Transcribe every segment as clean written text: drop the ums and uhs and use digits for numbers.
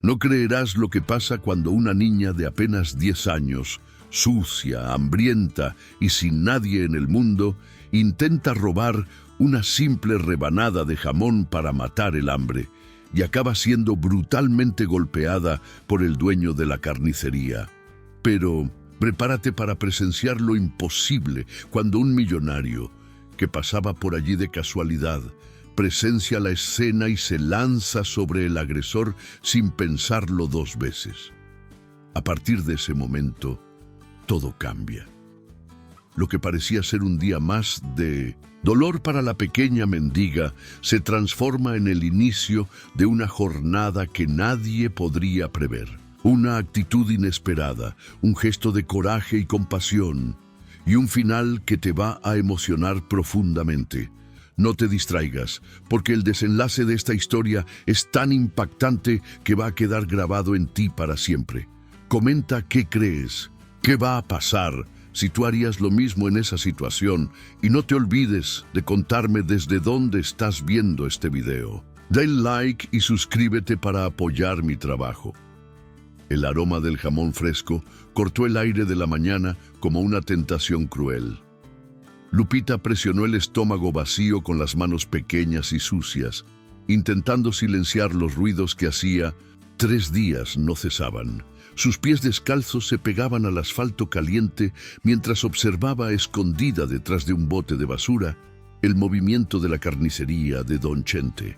No creerás lo que pasa cuando una niña de apenas 10 años, sucia, hambrienta y sin nadie en el mundo, intenta robar una simple rebanada de jamón para matar el hambre y acaba siendo brutalmente golpeada por el dueño de la carnicería. Pero prepárate para presenciar lo imposible cuando un millonario, que pasaba por allí de casualidad, presencia la escena y se lanza sobre el agresor sin pensarlo 2 veces. A partir de ese momento, todo cambia. Lo que parecía ser un día más de dolor para la pequeña mendiga se transforma en el inicio de una jornada que nadie podría prever. Una actitud inesperada, un gesto de coraje y compasión, y un final que te va a emocionar profundamente. No te distraigas, porque el desenlace de esta historia es tan impactante que va a quedar grabado en ti para siempre. Comenta qué crees, qué va a pasar, si tú harías lo mismo en esa situación, y no te olvides de contarme desde dónde estás viendo este video. Dale like y suscríbete para apoyar mi trabajo. El aroma del jamón fresco cortó el aire de la mañana como una tentación cruel. Lupita presionó el estómago vacío con las manos pequeñas y sucias, intentando silenciar los ruidos que hacía 3 días no cesaban. Sus pies descalzos se pegaban al asfalto caliente mientras observaba escondida detrás de un bote de basura el movimiento de la carnicería de Don Chente.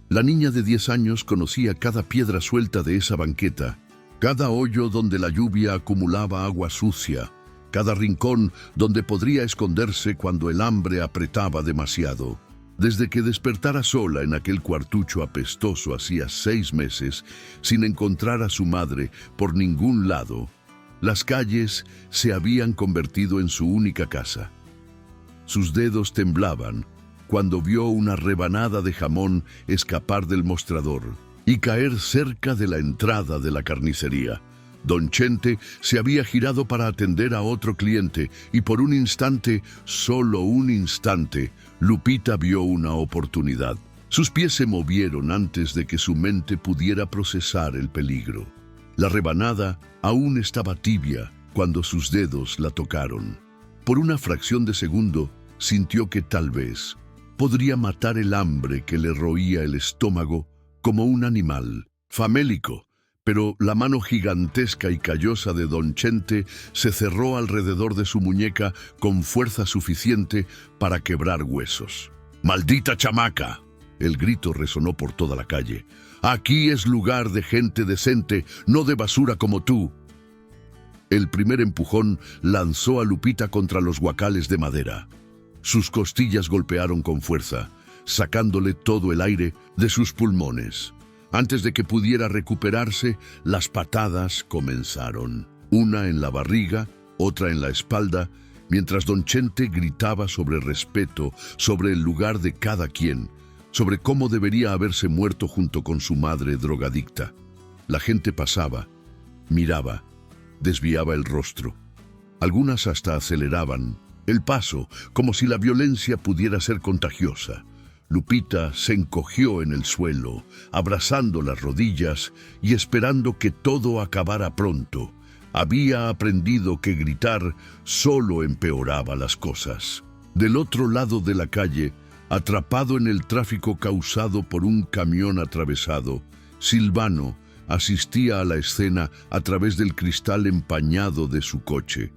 La niña de 10 años conocía cada piedra suelta de esa banqueta, cada hoyo donde la lluvia acumulaba agua sucia, cada rincón donde podría esconderse cuando el hambre apretaba demasiado. Desde que despertara sola en aquel cuartucho apestoso hacía 6 meses, sin encontrar a su madre por ningún lado, las calles se habían convertido en su única casa. Sus dedos temblaban cuando vio una rebanada de jamón escapar del mostrador y caer cerca de la entrada de la carnicería. Don Chente se había girado para atender a otro cliente y por un instante, solo un instante, Lupita vio una oportunidad. Sus pies se movieron antes de que su mente pudiera procesar el peligro. La rebanada aún estaba tibia cuando sus dedos la tocaron. Por una fracción de segundo, sintió que tal vez podría matar el hambre que le roía el estómago como un animal famélico. Pero la mano gigantesca y callosa de Don Chente se cerró alrededor de su muñeca con fuerza suficiente para quebrar huesos. ¡Maldita chamaca!, el grito resonó por toda la calle. «Aquí es lugar de gente decente, no de basura como tú». El primer empujón lanzó a Lupita contra los guacales de madera. Sus costillas golpearon con fuerza, sacándole todo el aire de sus pulmones. Antes de que pudiera recuperarse, las patadas comenzaron. Una en la barriga, otra en la espalda, mientras Don Chente gritaba sobre respeto, sobre el lugar de cada quien, sobre cómo debería haberse muerto junto con su madre drogadicta. La gente pasaba, miraba, desviaba el rostro. Algunas hasta aceleraban el paso, como si la violencia pudiera ser contagiosa. Lupita se encogió en el suelo, abrazando las rodillas y esperando que todo acabara pronto. Había aprendido que gritar solo empeoraba las cosas. Del otro lado de la calle, atrapado en el tráfico causado por un camión atravesado, Silvano asistía a la escena a través del cristal empañado de su coche.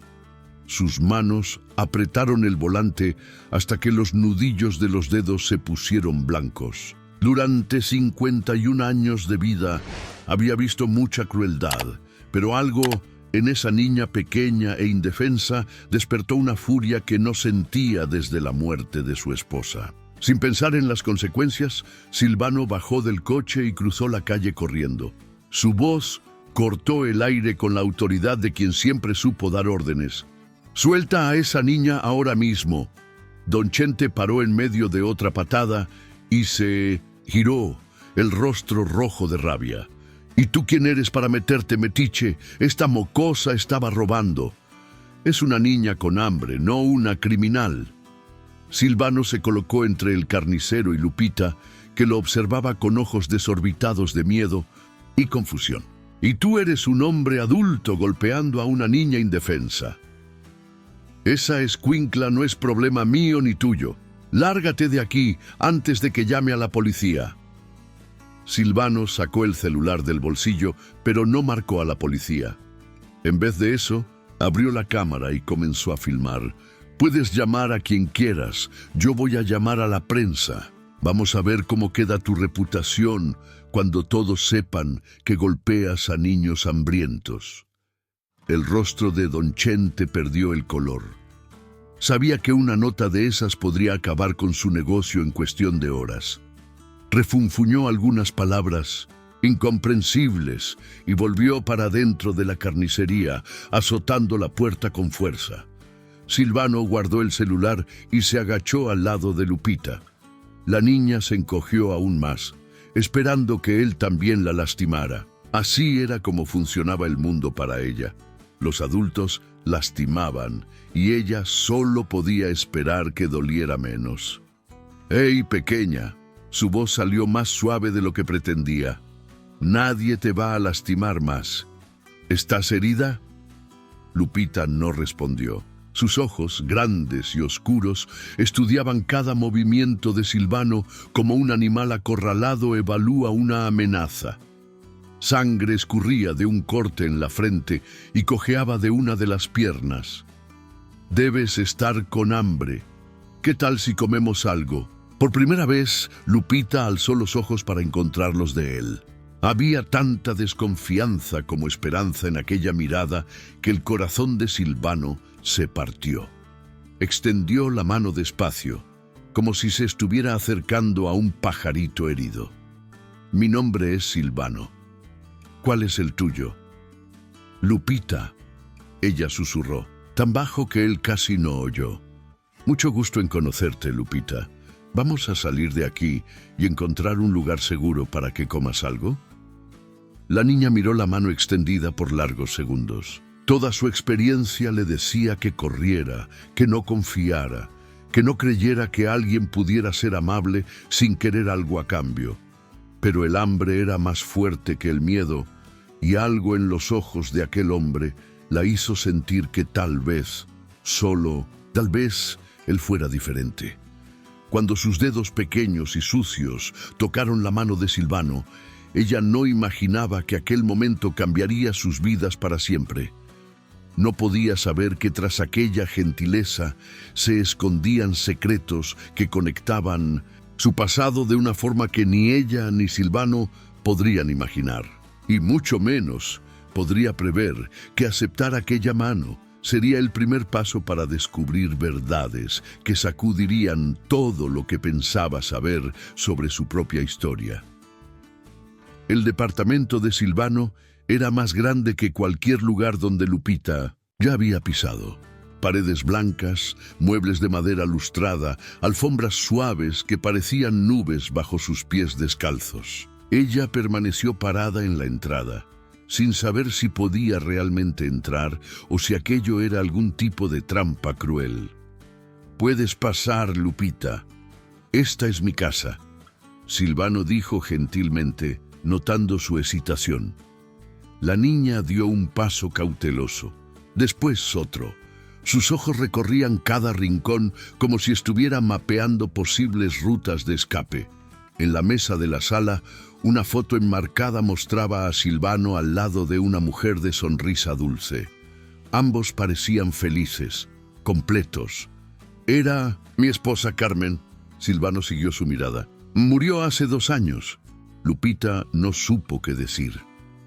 Sus manos apretaron el volante hasta que los nudillos de los dedos se pusieron blancos. Durante 51 años de vida había visto mucha crueldad, pero algo en esa niña pequeña e indefensa despertó una furia que no sentía desde la muerte de su esposa. Sin pensar en las consecuencias, Silvano bajó del coche y cruzó la calle corriendo. Su voz cortó el aire con la autoridad de quien siempre supo dar órdenes. «Suelta a esa niña ahora mismo». Don Chente paró en medio de otra patada y se giró, el rostro rojo de rabia. «¿Y tú quién eres para meterte, metiche? Esta mocosa estaba robando». «Es una niña con hambre, no una criminal». Silvano se colocó entre el carnicero y Lupita, que lo observaba con ojos desorbitados de miedo, y confusión. Y tú eres un hombre adulto golpeando a una niña indefensa. Esa escuincla no es problema mío ni tuyo. Lárgate de aquí antes de que llame a la policía. Silvano sacó el celular del bolsillo, pero no marcó a la policía. En vez de eso, abrió la cámara y comenzó a filmar. Puedes llamar a quien quieras, yo voy a llamar a la prensa. Vamos a ver cómo queda tu reputación cuando todos sepan que golpeas a niños hambrientos. El rostro de don Chente perdió el color. Sabía que una nota de esas podría acabar con su negocio en cuestión de horas. Refunfuñó algunas palabras incomprensibles y volvió para dentro de la carnicería, azotando la puerta con fuerza. Silvano guardó el celular y se agachó al lado de Lupita. La niña se encogió aún más, esperando que él también la lastimara. Así era como funcionaba el mundo para ella. Los adultos lastimaban y ella solo podía esperar que doliera menos. «¡Hey, pequeña!». Su voz salió más suave de lo que pretendía. «Nadie te va a lastimar más. ¿Estás herida?». Lupita no respondió. Sus ojos, grandes y oscuros, estudiaban cada movimiento de Silvano como un animal acorralado evalúa una amenaza. Sangre escurría de un corte en la frente y cojeaba de una de las piernas. «Debes estar con hambre. ¿Qué tal si comemos algo?». Por primera vez, Lupita alzó los ojos para encontrarlos de él. Había tanta desconfianza como esperanza en aquella mirada que el corazón de Silvano se partió. Extendió la mano despacio, como si se estuviera acercando a un pajarito herido. «Mi nombre es Silvano. ¿Cuál es el tuyo?». «Lupita», ella susurró, tan bajo que él casi no oyó. «Mucho gusto en conocerte, Lupita. ¿Vamos a salir de aquí y encontrar un lugar seguro para que comas algo?». La niña miró la mano extendida por largos segundos. Toda su experiencia le decía que corriera, que no confiara, que no creyera que alguien pudiera ser amable sin querer algo a cambio. Pero el hambre era más fuerte que el miedo, y algo en los ojos de aquel hombre la hizo sentir que tal vez, solo, tal vez, él fuera diferente. Cuando sus dedos pequeños y sucios tocaron la mano de Silvano, ella no imaginaba que aquel momento cambiaría sus vidas para siempre. No podía saber que tras aquella gentileza se escondían secretos que conectaban su pasado de una forma que ni ella ni Silvano podrían imaginar. Y mucho menos podría prever que aceptar aquella mano sería el primer paso para descubrir verdades que sacudirían todo lo que pensaba saber sobre su propia historia. El departamento de Silvano era más grande que cualquier lugar donde Lupita ya había pisado. Paredes blancas, muebles de madera lustrada, alfombras suaves que parecían nubes bajo sus pies descalzos. Ella permaneció parada en la entrada, sin saber si podía realmente entrar o si aquello era algún tipo de trampa cruel. «Puedes pasar, Lupita. Esta es mi casa», Silvano dijo gentilmente, notando su hesitación. La niña dio un paso cauteloso, después otro. Sus ojos recorrían cada rincón como si estuviera mapeando posibles rutas de escape. En la mesa de la sala, una foto enmarcada mostraba a Silvano al lado de una mujer de sonrisa dulce. Ambos parecían felices, completos. «Era mi esposa Carmen», Silvano siguió su mirada. «Murió hace 2 años». Lupita no supo qué decir.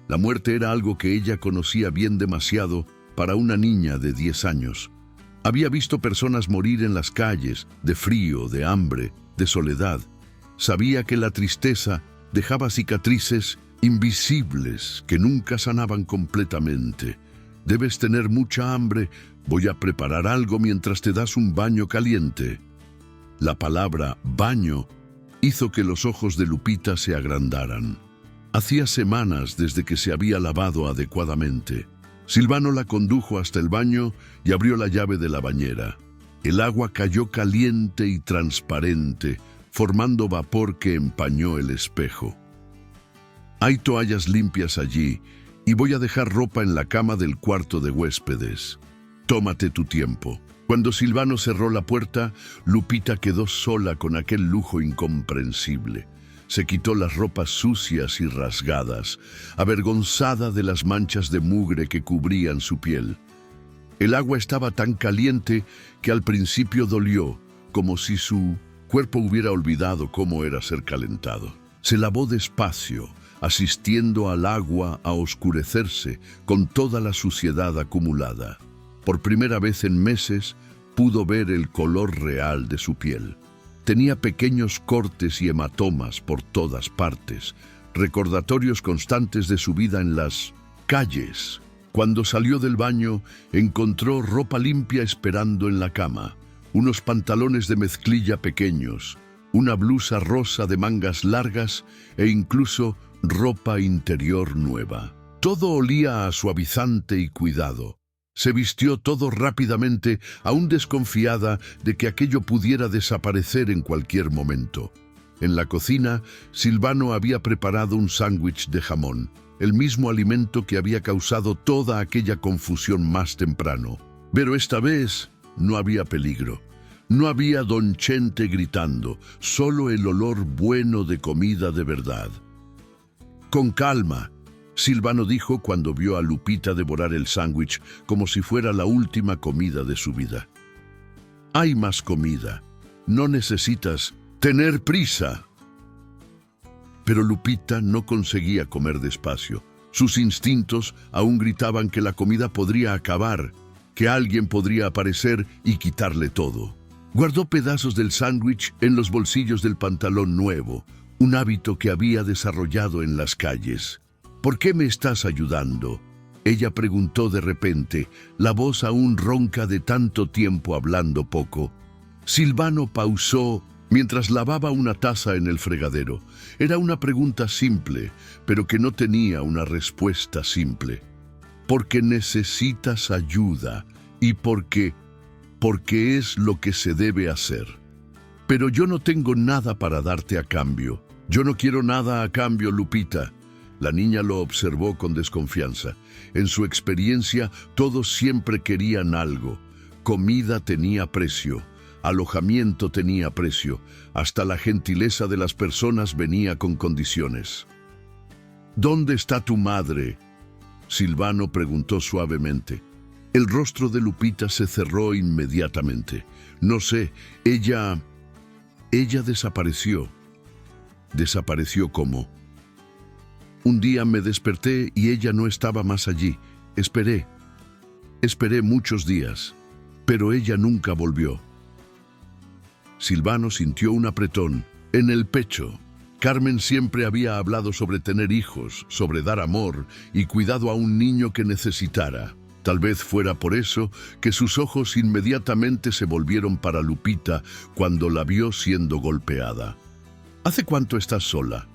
La muerte era algo que ella conocía bien demasiado para una niña de 10 años. Había visto personas morir en las calles, de frío, de hambre, de soledad. Sabía que la tristeza dejaba cicatrices invisibles que nunca sanaban completamente. «Debes tener mucha hambre. Voy a preparar algo mientras te das un baño caliente». La palabra «baño» hizo que los ojos de Lupita se agrandaran. Hacía semanas desde que se había lavado adecuadamente. Silvano la condujo hasta el baño y abrió la llave de la bañera. El agua cayó caliente y transparente, formando vapor que empañó el espejo. Hay toallas limpias allí y voy a dejar ropa en la cama del cuarto de huéspedes. Tómate tu tiempo. Cuando Silvano cerró la puerta, Lupita quedó sola con aquel lujo incomprensible. Se quitó las ropas sucias y rasgadas, avergonzada de las manchas de mugre que cubrían su piel. El agua estaba tan caliente que al principio dolió, como si su cuerpo hubiera olvidado cómo era ser calentado. Se lavó despacio, asistiendo al agua a oscurecerse con toda la suciedad acumulada. Por primera vez en meses pudo ver el color real de su piel. Tenía pequeños cortes y hematomas por todas partes, recordatorios constantes de su vida en las calles. Cuando salió del baño, encontró ropa limpia esperando en la cama, unos pantalones de mezclilla pequeños, una blusa rosa de mangas largas e incluso ropa interior nueva. Todo olía a suavizante y cuidado. Se vistió todo rápidamente, aún desconfiada de que aquello pudiera desaparecer en cualquier momento. En la cocina, Silvano había preparado un sándwich de jamón, el mismo alimento que había causado toda aquella confusión más temprano. Pero esta vez no había peligro. No había don Chente gritando, solo el olor bueno de comida de verdad. «Con calma», Silvano dijo cuando vio a Lupita devorar el sándwich como si fuera la última comida de su vida. «Hay más comida. No necesitas tener prisa». Pero Lupita no conseguía comer despacio. Sus instintos aún gritaban que la comida podría acabar, que alguien podría aparecer y quitarle todo. Guardó pedazos del sándwich en los bolsillos del pantalón nuevo, un hábito que había desarrollado en las calles. «¿Por qué me estás ayudando?», ella preguntó de repente, la voz aún ronca de tanto tiempo hablando poco. Silvano pausó mientras lavaba una taza en el fregadero. Era una pregunta simple, pero que no tenía una respuesta simple. «Porque necesitas ayuda y porque es lo que se debe hacer. Pero yo no tengo nada para darte a cambio». «Yo no quiero nada a cambio, Lupita». La niña lo observó con desconfianza. En su experiencia, todos siempre querían algo. Comida tenía precio, alojamiento tenía precio, hasta la gentileza de las personas venía con condiciones. «¿Dónde está tu madre?», Silvano preguntó suavemente. El rostro de Lupita se cerró inmediatamente. «No sé, ella desapareció». «¿Desapareció cómo?». «Un día me desperté y ella no estaba más allí. Esperé muchos días, pero ella nunca volvió». Silvano sintió un apretón en el pecho. Carmen siempre había hablado sobre tener hijos, sobre dar amor y cuidado a un niño que necesitara. Tal vez fuera por eso que sus ojos inmediatamente se volvieron para Lupita cuando la vio siendo golpeada. «¿Hace cuánto estás sola?».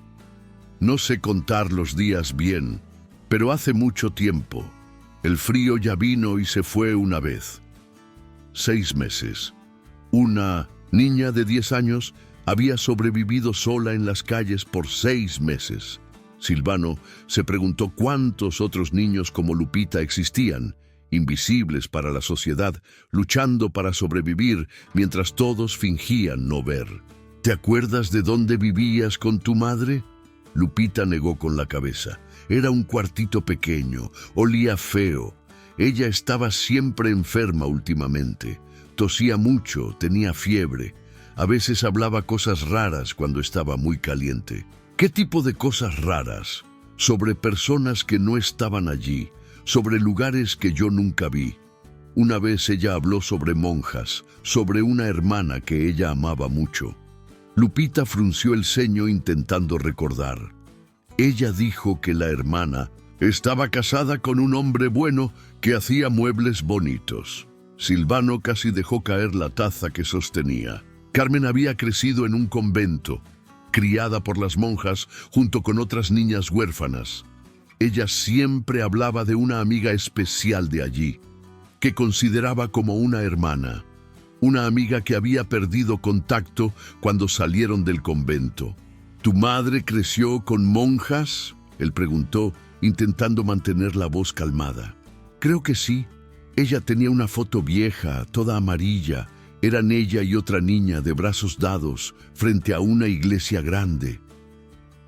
«No sé contar los días bien, pero hace mucho tiempo. El frío ya vino y se fue una vez». 6 meses. Una niña de 10 años había sobrevivido sola en las calles por 6 meses. Silvano se preguntó cuántos otros niños como Lupita existían, invisibles para la sociedad, luchando para sobrevivir mientras todos fingían no ver. «¿Te acuerdas de dónde vivías con tu madre?». Lupita negó con la cabeza. Era un cuartito pequeño, olía feo. Ella estaba siempre enferma últimamente. Tosía mucho, tenía fiebre. A veces hablaba cosas raras cuando estaba muy caliente. ¿Qué tipo de cosas raras? Sobre personas que no estaban allí, sobre lugares que yo nunca vi. Una vez ella habló sobre monjas, sobre una hermana que ella amaba mucho. Lupita frunció el ceño intentando recordar. Ella dijo que la hermana estaba casada con un hombre bueno que hacía muebles bonitos. Silvano casi dejó caer la taza que sostenía. Carmen había crecido en un convento, criada por las monjas junto con otras niñas huérfanas. Ella siempre hablaba de una amiga especial de allí, que consideraba como una hermana. Una amiga que había perdido contacto cuando salieron del convento. «¿Tu madre creció con monjas?». Él preguntó, intentando mantener la voz calmada. Creo que sí. Ella tenía una foto vieja, toda amarilla. Eran ella y otra niña de brazos dados frente a una iglesia grande.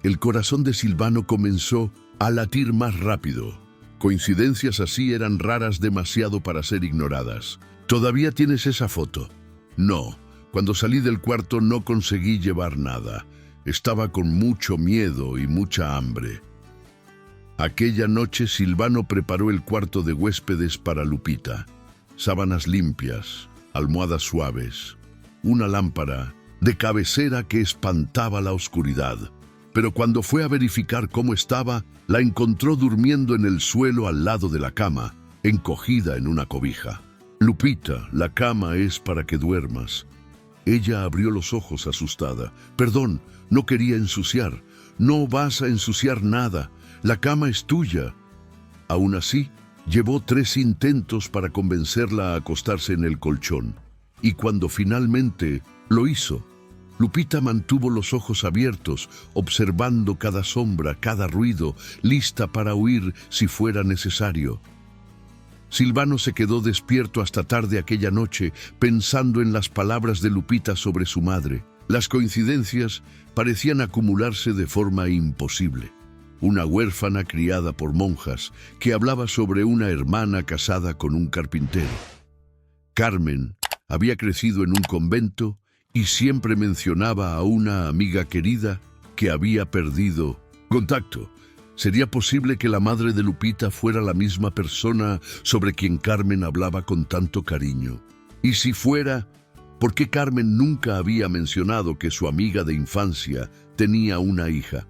El corazón de Silvano comenzó a latir más rápido. Coincidencias así eran raras demasiado para ser ignoradas. ¿Todavía tienes esa foto? No. Cuando salí del cuarto no conseguí llevar nada. Estaba con mucho miedo y mucha hambre. Aquella noche Silvano preparó el cuarto de huéspedes para Lupita. Sábanas limpias, almohadas suaves, una lámpara de cabecera que espantaba la oscuridad. Pero cuando fue a verificar cómo estaba, la encontró durmiendo en el suelo al lado de la cama, encogida en una cobija. Lupita, la cama es para que duermas. Ella abrió los ojos asustada. Perdón, no quería ensuciar. No vas a ensuciar nada. La cama es tuya. Aún así, llevó 3 intentos para convencerla a acostarse en el colchón. Y cuando finalmente lo hizo, Lupita mantuvo los ojos abiertos, observando cada sombra, cada ruido, lista para huir si fuera necesario. Silvano se quedó despierto hasta tarde aquella noche, pensando en las palabras de Lupita sobre su madre. Las coincidencias parecían acumularse de forma imposible. Una huérfana criada por monjas que hablaba sobre una hermana casada con un carpintero. Carmen había crecido en un convento y siempre mencionaba a una amiga querida que había perdido contacto. ¿Sería posible que la madre de Lupita fuera la misma persona sobre quien Carmen hablaba con tanto cariño? Y si fuera, ¿por qué Carmen nunca había mencionado que su amiga de infancia tenía una hija?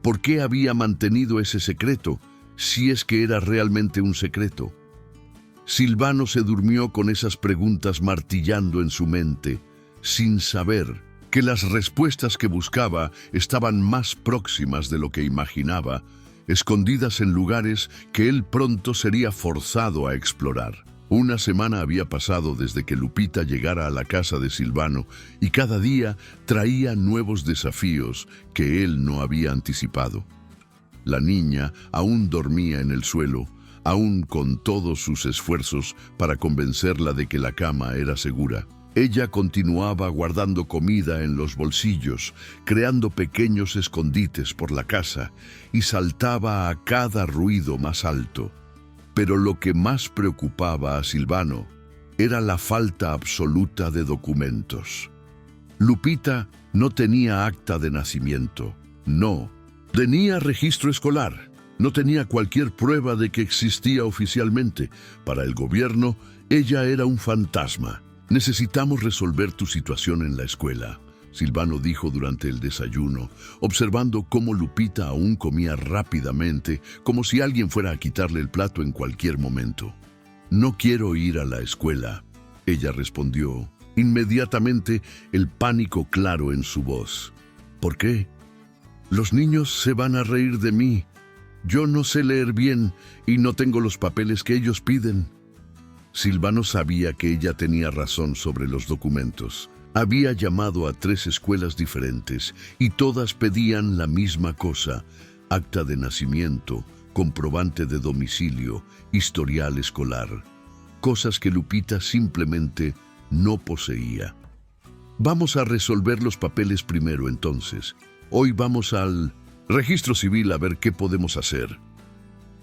¿Por qué había mantenido ese secreto, si es que era realmente un secreto? Silvano se durmió con esas preguntas martillando en su mente, sin saber que las respuestas que buscaba estaban más próximas de lo que imaginaba, escondidas en lugares que él pronto sería forzado a explorar. Una semana había pasado desde que Lupita llegara a la casa de Silvano y cada día traía nuevos desafíos que él no había anticipado. La niña aún dormía en el suelo, aún con todos sus esfuerzos para convencerla de que la cama era segura. Ella continuaba guardando comida en los bolsillos, creando pequeños escondites por la casa y saltaba a cada ruido más alto. Pero lo que más preocupaba a Silvano era la falta absoluta de documentos. Lupita no tenía acta de nacimiento, no. Tenía registro escolar, no tenía cualquier prueba de que existía oficialmente. Para el gobierno, ella era un fantasma. Necesitamos resolver tu situación en la escuela, Silvano dijo durante el desayuno, observando cómo Lupita aún comía rápidamente, como si alguien fuera a quitarle el plato en cualquier momento. No quiero ir a la escuela, ella respondió, inmediatamente el pánico claro en su voz. ¿Por qué? Los niños se van a reír de mí. Yo no sé leer bien y no tengo los papeles que ellos piden. Silvano sabía que ella tenía razón sobre los documentos. Había llamado a 3 escuelas diferentes y todas pedían la misma cosa: acta de nacimiento, comprobante de domicilio, historial escolar. Cosas que Lupita simplemente no poseía. Vamos a resolver los papeles primero entonces. Hoy vamos al registro civil a ver qué podemos hacer.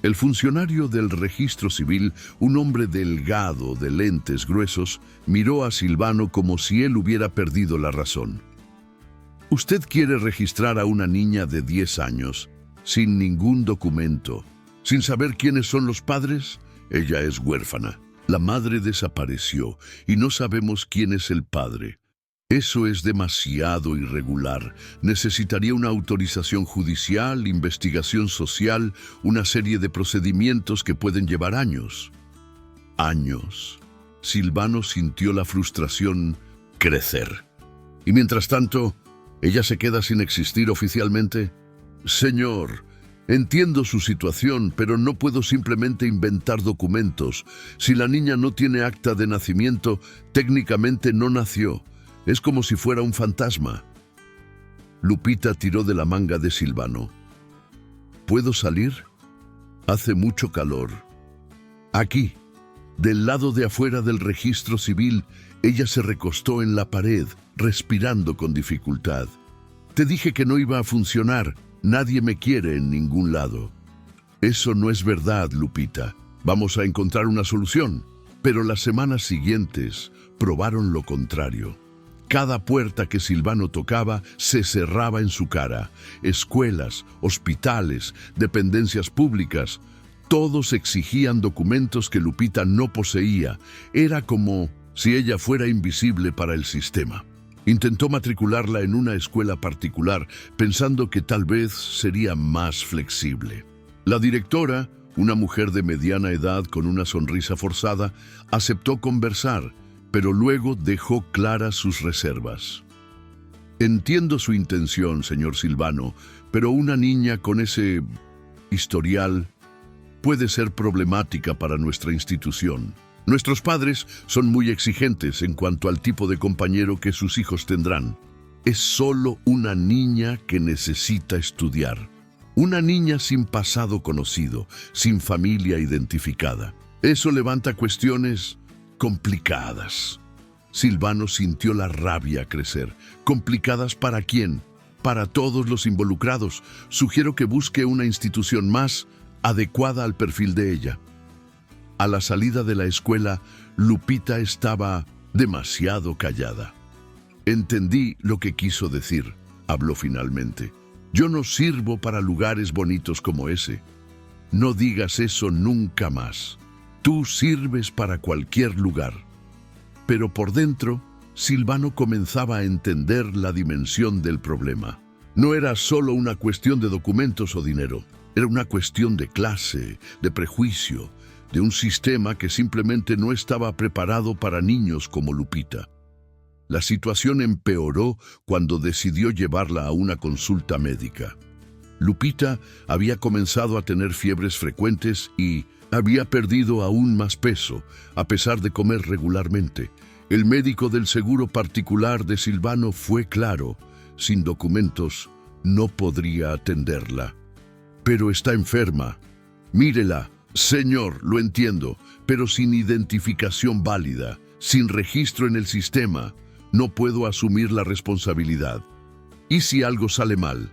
El funcionario del registro civil, un hombre delgado de lentes gruesos, miró a Silvano como si él hubiera perdido la razón. Usted quiere registrar a una niña de 10 años, sin ningún documento, sin saber quiénes son los padres. Ella es huérfana. La madre desapareció y no sabemos quién es el padre. Eso es demasiado irregular. Necesitaría una autorización judicial, investigación social, una serie de procedimientos que pueden llevar años. Años. Silvano sintió la frustración crecer. Y mientras tanto, ¿ella se queda sin existir oficialmente? Señor, entiendo su situación, pero no puedo simplemente inventar documentos. Si la niña no tiene acta de nacimiento, técnicamente no nació. Es como si fuera un fantasma. Lupita tiró de la manga de Silvano. ¿Puedo salir? Hace mucho calor. Aquí, del lado de afuera del registro civil, ella se recostó en la pared, respirando con dificultad. Te dije que no iba a funcionar. Nadie me quiere en ningún lado. Eso no es verdad, Lupita. Vamos a encontrar una solución. Pero las semanas siguientes probaron lo contrario. Cada puerta que Silvano tocaba se cerraba en su cara. Escuelas, hospitales, dependencias públicas, todos exigían documentos que Lupita no poseía. Era como si ella fuera invisible para el sistema. Intentó matricularla en una escuela particular, pensando que tal vez sería más flexible. La directora, una mujer de mediana edad con una sonrisa forzada, aceptó conversar, pero luego dejó claras sus reservas. Entiendo su intención, señor Silvano, pero una niña con ese historial puede ser problemática para nuestra institución. Nuestros padres son muy exigentes en cuanto al tipo de compañero que sus hijos tendrán. Es solo una niña que necesita estudiar. Una niña sin pasado conocido, sin familia identificada. Eso levanta cuestiones complicadas. Silvano sintió la rabia crecer. ¿Complicadas para quién? Para todos los involucrados. Sugiero que busque una institución más adecuada al perfil de ella. A la salida de la escuela, Lupita estaba demasiado callada. Entendí lo que quiso decir, habló finalmente. Yo no sirvo para lugares bonitos como ese. No digas eso nunca más. Tú sirves para cualquier lugar. Pero por dentro, Silvano comenzaba a entender la dimensión del problema. No era solo una cuestión de documentos o dinero. Era una cuestión de clase, de prejuicio, de un sistema que simplemente no estaba preparado para niños como Lupita. La situación empeoró cuando decidió llevarla a una consulta médica. Lupita había comenzado a tener fiebres frecuentes y había perdido aún más peso, a pesar de comer regularmente. El médico del seguro particular de Silvano fue claro: sin documentos no podría atenderla. Pero está enferma. Mírela. Señor, lo entiendo, pero sin identificación válida, sin registro en el sistema, no puedo asumir la responsabilidad. ¿Y si algo sale mal?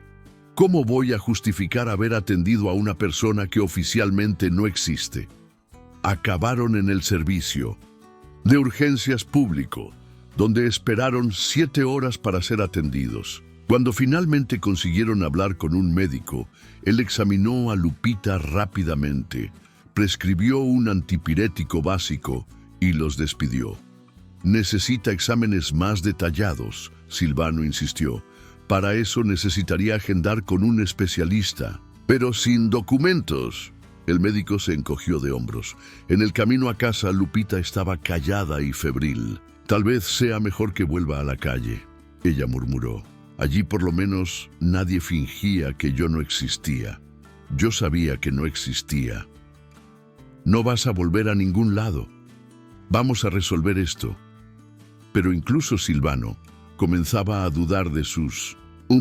¿Cómo voy a justificar haber atendido a una persona que oficialmente no existe? Acabaron en el servicio de urgencias público, donde esperaron 7 horas para ser atendidos. Cuando finalmente consiguieron hablar con un médico, él examinó a Lupita rápidamente, prescribió un antipirético básico y los despidió. Necesita exámenes más detallados, Silvano insistió. Para eso necesitaría agendar con un especialista, pero sin documentos. El médico se encogió de hombros. En el camino a casa, Lupita estaba callada y febril. Tal vez sea mejor que vuelva a la calle, ella murmuró. Allí por lo menos nadie fingía que yo no existía. Yo sabía que no existía. No vas a volver a ningún lado. Vamos a resolver esto. Pero incluso Silvano comenzaba a dudar de sus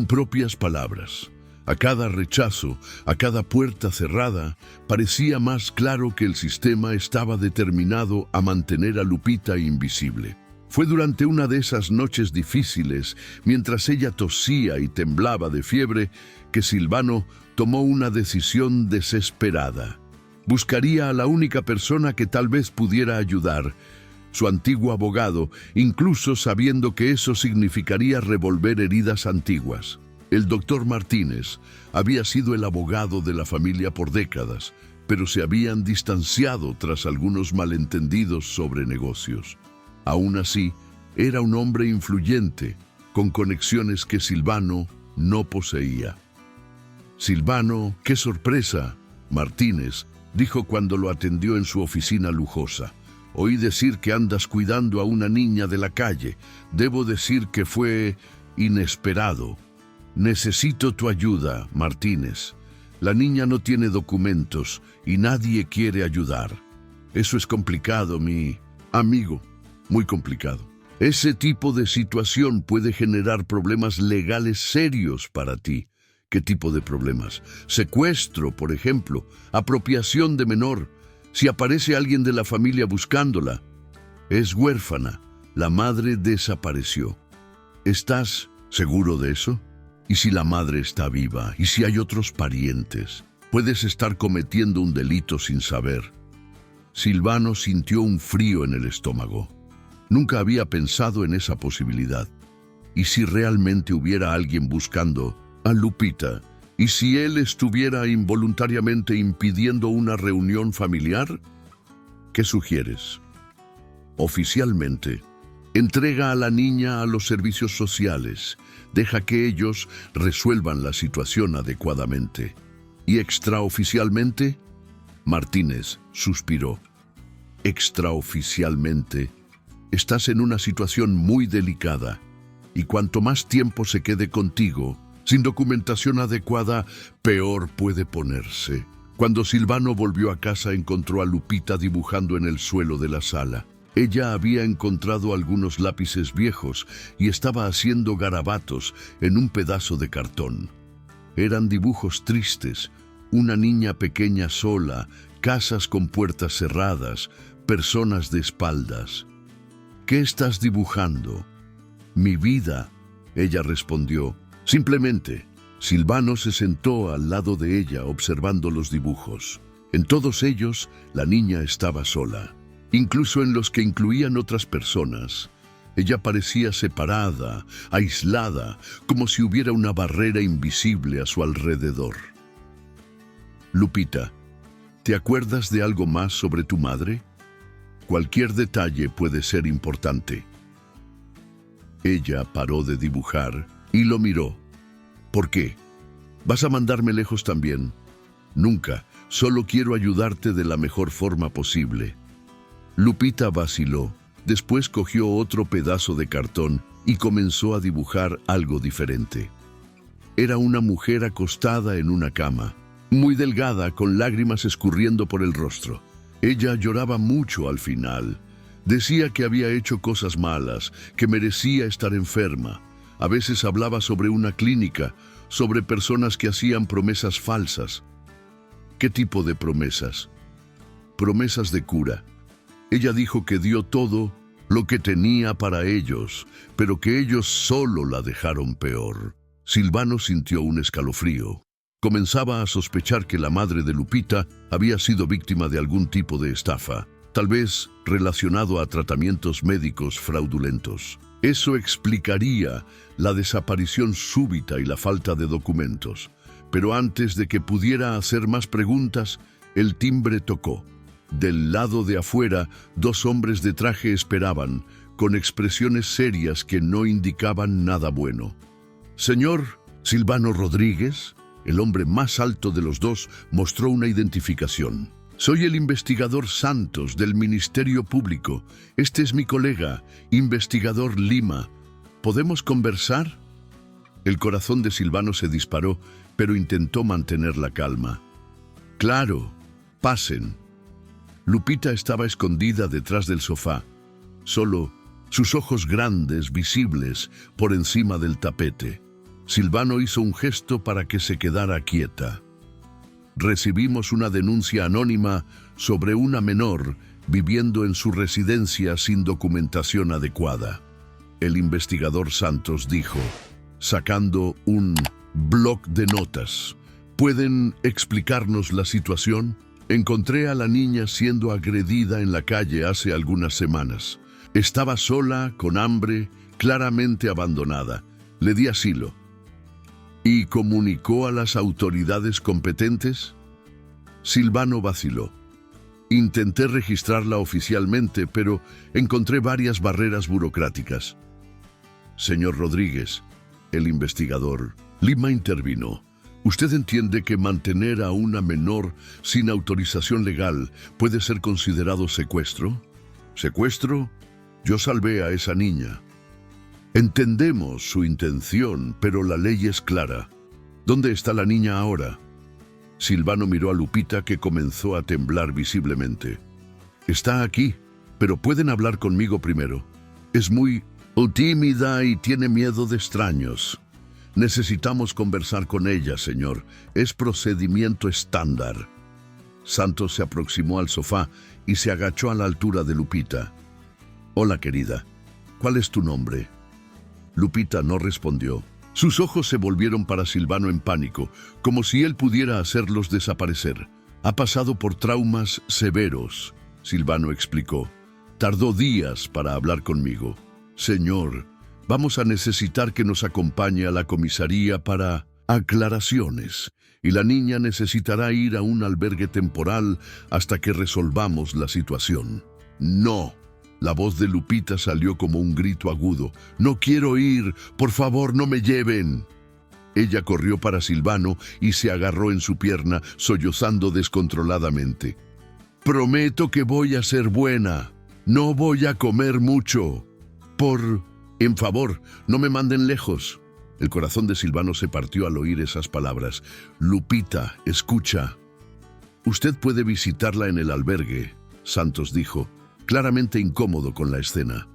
propias palabras. A cada rechazo, a cada puerta cerrada, parecía más claro que el sistema estaba determinado a mantener a Lupita invisible. Fue durante una de esas noches difíciles, mientras ella tosía y temblaba de fiebre, que Silvano tomó una decisión desesperada. Buscaría a la única persona que tal vez pudiera ayudar, su antiguo abogado, incluso sabiendo que eso significaría revolver heridas antiguas. El doctor Martínez había sido el abogado de la familia por décadas, pero se habían distanciado tras algunos malentendidos sobre negocios. Aún así, era un hombre influyente, con conexiones que Silvano no poseía. Silvano, qué sorpresa, Martínez dijo cuando lo atendió en su oficina lujosa. Oí decir que andas cuidando a una niña de la calle. Debo decir que fue inesperado. Necesito tu ayuda, Martínez. La niña no tiene documentos y nadie quiere ayudar. Eso es complicado, mi amigo. Muy complicado. Ese tipo de situación puede generar problemas legales serios para ti. ¿Qué tipo de problemas? Secuestro, por ejemplo, apropiación de menor. Si aparece alguien de la familia buscándola, es huérfana, la madre desapareció. ¿Estás seguro de eso? ¿Y si la madre está viva? ¿Y si hay otros parientes? Puedes estar cometiendo un delito sin saber. Silvano sintió un frío en el estómago. Nunca había pensado en esa posibilidad. ¿Y si realmente hubiera alguien buscando a Lupita? ¿Y si él estuviera involuntariamente impidiendo una reunión familiar? ¿Qué sugieres? Oficialmente, entrega a la niña a los servicios sociales. Deja que ellos resuelvan la situación adecuadamente. ¿Y extraoficialmente? Martínez suspiró. Extraoficialmente, estás en una situación muy delicada, y cuanto más tiempo se quede contigo, sin documentación adecuada, peor puede ponerse. Cuando Silvano volvió a casa, encontró a Lupita dibujando en el suelo de la sala. Ella había encontrado algunos lápices viejos y estaba haciendo garabatos en un pedazo de cartón. Eran dibujos tristes, una niña pequeña sola, casas con puertas cerradas, personas de espaldas. ¿Qué estás dibujando? Mi vida, ella respondió. Simplemente, Silvano se sentó al lado de ella observando los dibujos. En todos ellos, la niña estaba sola. Incluso en los que incluían otras personas. Ella parecía separada, aislada, como si hubiera una barrera invisible a su alrededor. Lupita, ¿te acuerdas de algo más sobre tu madre? Cualquier detalle puede ser importante. Ella paró de dibujar y lo miró. ¿Por qué? ¿Vas a mandarme lejos también? Nunca, solo quiero ayudarte de la mejor forma posible. Lupita vaciló, después cogió otro pedazo de cartón y comenzó a dibujar algo diferente. Era una mujer acostada en una cama, muy delgada, con lágrimas escurriendo por el rostro. Ella lloraba mucho al final. Decía que había hecho cosas malas, que merecía estar enferma. A veces hablaba sobre una clínica, sobre personas que hacían promesas falsas. ¿Qué tipo de promesas? Promesas de cura. Ella dijo que dio todo lo que tenía para ellos, pero que ellos solo la dejaron peor. Silvano sintió un escalofrío. Comenzaba a sospechar que la madre de Lupita había sido víctima de algún tipo de estafa, tal vez relacionado a tratamientos médicos fraudulentos. Eso explicaría la desaparición súbita y la falta de documentos. Pero antes de que pudiera hacer más preguntas, el timbre tocó. Del lado de afuera, dos hombres de traje esperaban, con expresiones serias que no indicaban nada bueno. «Señor Silvano Rodríguez», el hombre más alto de los dos mostró una identificación. «Soy el investigador Santos del Ministerio Público. Este es mi colega, investigador Lima. ¿Podemos conversar?» El corazón de Silvano se disparó, pero intentó mantener la calma. «Claro, pasen». Lupita estaba escondida detrás del sofá, solo sus ojos grandes, visibles, por encima del tapete. Silvano hizo un gesto para que se quedara quieta. «Recibimos una denuncia anónima sobre una menor viviendo en su residencia sin documentación adecuada». El investigador Santos dijo, sacando un bloc de notas. «¿Pueden explicarnos la situación? Encontré a la niña siendo agredida en la calle hace algunas semanas. Estaba sola, con hambre, claramente abandonada. Le di asilo». ¿Y comunicó a las autoridades competentes? Silvano vaciló. «Intenté registrarla oficialmente, pero encontré varias barreras burocráticas». «Señor Rodríguez», el investigador Lima intervino. «¿Usted entiende que mantener a una menor sin autorización legal puede ser considerado secuestro?» «¿Secuestro? Yo salvé a esa niña». «Entendemos su intención, pero la ley es clara. ¿Dónde está la niña ahora?» Silvano miró a Lupita, que comenzó a temblar visiblemente. «Está aquí, pero pueden hablar conmigo primero. Es muy tímida y tiene miedo de extraños». Necesitamos conversar con ella, señor. Es procedimiento estándar. Santos se aproximó al sofá y se agachó a la altura de Lupita. Hola, querida. ¿Cuál es tu nombre? Lupita no respondió. Sus ojos se volvieron para Silvano en pánico, como si él pudiera hacerlos desaparecer. Ha pasado por traumas severos, Silvano explicó. Tardó días para hablar conmigo. Señor, vamos a necesitar que nos acompañe a la comisaría para aclaraciones, y la niña necesitará ir a un albergue temporal hasta que resolvamos la situación. No. La voz de Lupita salió como un grito agudo. No quiero ir, por favor, no me lleven. Ella corrió para Silvano y se agarró en su pierna, sollozando descontroladamente. Prometo que voy a ser buena. No voy a comer mucho. En favor, no me manden lejos. El corazón de Silvano se partió al oír esas palabras. Lupita, escucha. Usted puede visitarla en el albergue, Santos dijo, claramente incómodo con la escena.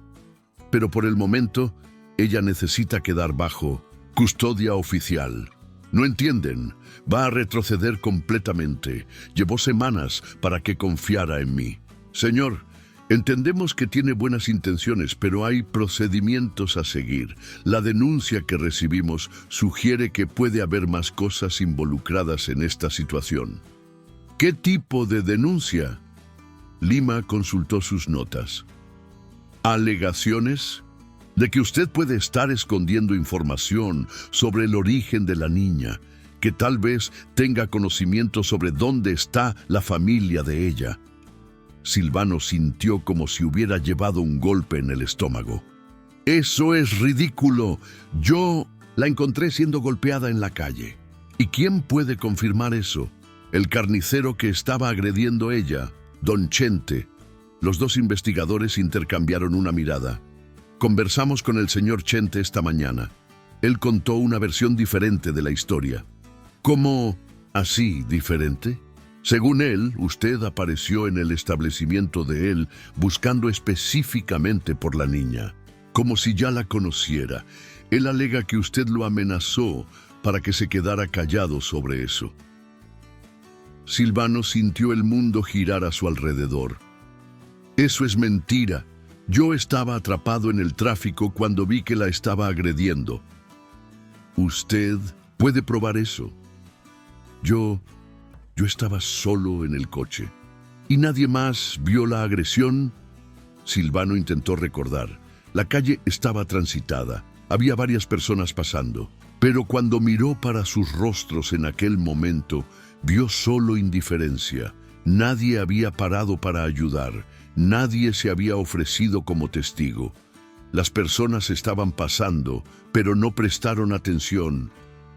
Pero por el momento, ella necesita quedar bajo custodia oficial. ¿No entienden? Va a retroceder completamente. Llevó semanas para que confiara en mí. Señor, entendemos que tiene buenas intenciones, pero hay procedimientos a seguir. La denuncia que recibimos sugiere que puede haber más cosas involucradas en esta situación. ¿Qué tipo de denuncia? Lima consultó sus notas. ¿Alegaciones? De que usted puede estar escondiendo información sobre el origen de la niña, que tal vez tenga conocimiento sobre dónde está la familia de ella. Silvano sintió como si hubiera llevado un golpe en el estómago. ¡Eso es ridículo! Yo la encontré siendo golpeada en la calle. ¿Y quién puede confirmar eso? El carnicero que estaba agrediendo a ella, Don Chente. Los dos investigadores intercambiaron una mirada. Conversamos con el señor Chente esta mañana. Él contó una versión diferente de la historia. ¿Cómo así diferente? Según él, usted apareció en el establecimiento de él buscando específicamente por la niña, como si ya la conociera. Él alega que usted lo amenazó para que se quedara callado sobre eso. Silvano sintió el mundo girar a su alrededor. Eso es mentira. Yo estaba atrapado en el tráfico cuando vi que la estaba agrediendo. ¿Usted puede probar eso? Yo estaba solo en el coche. ¿Y nadie más vio la agresión? Silvano intentó recordar. La calle estaba transitada. Había varias personas pasando. Pero cuando miró para sus rostros en aquel momento, vio solo indiferencia. Nadie había parado para ayudar. Nadie se había ofrecido como testigo. Las personas estaban pasando, pero no prestaron atención.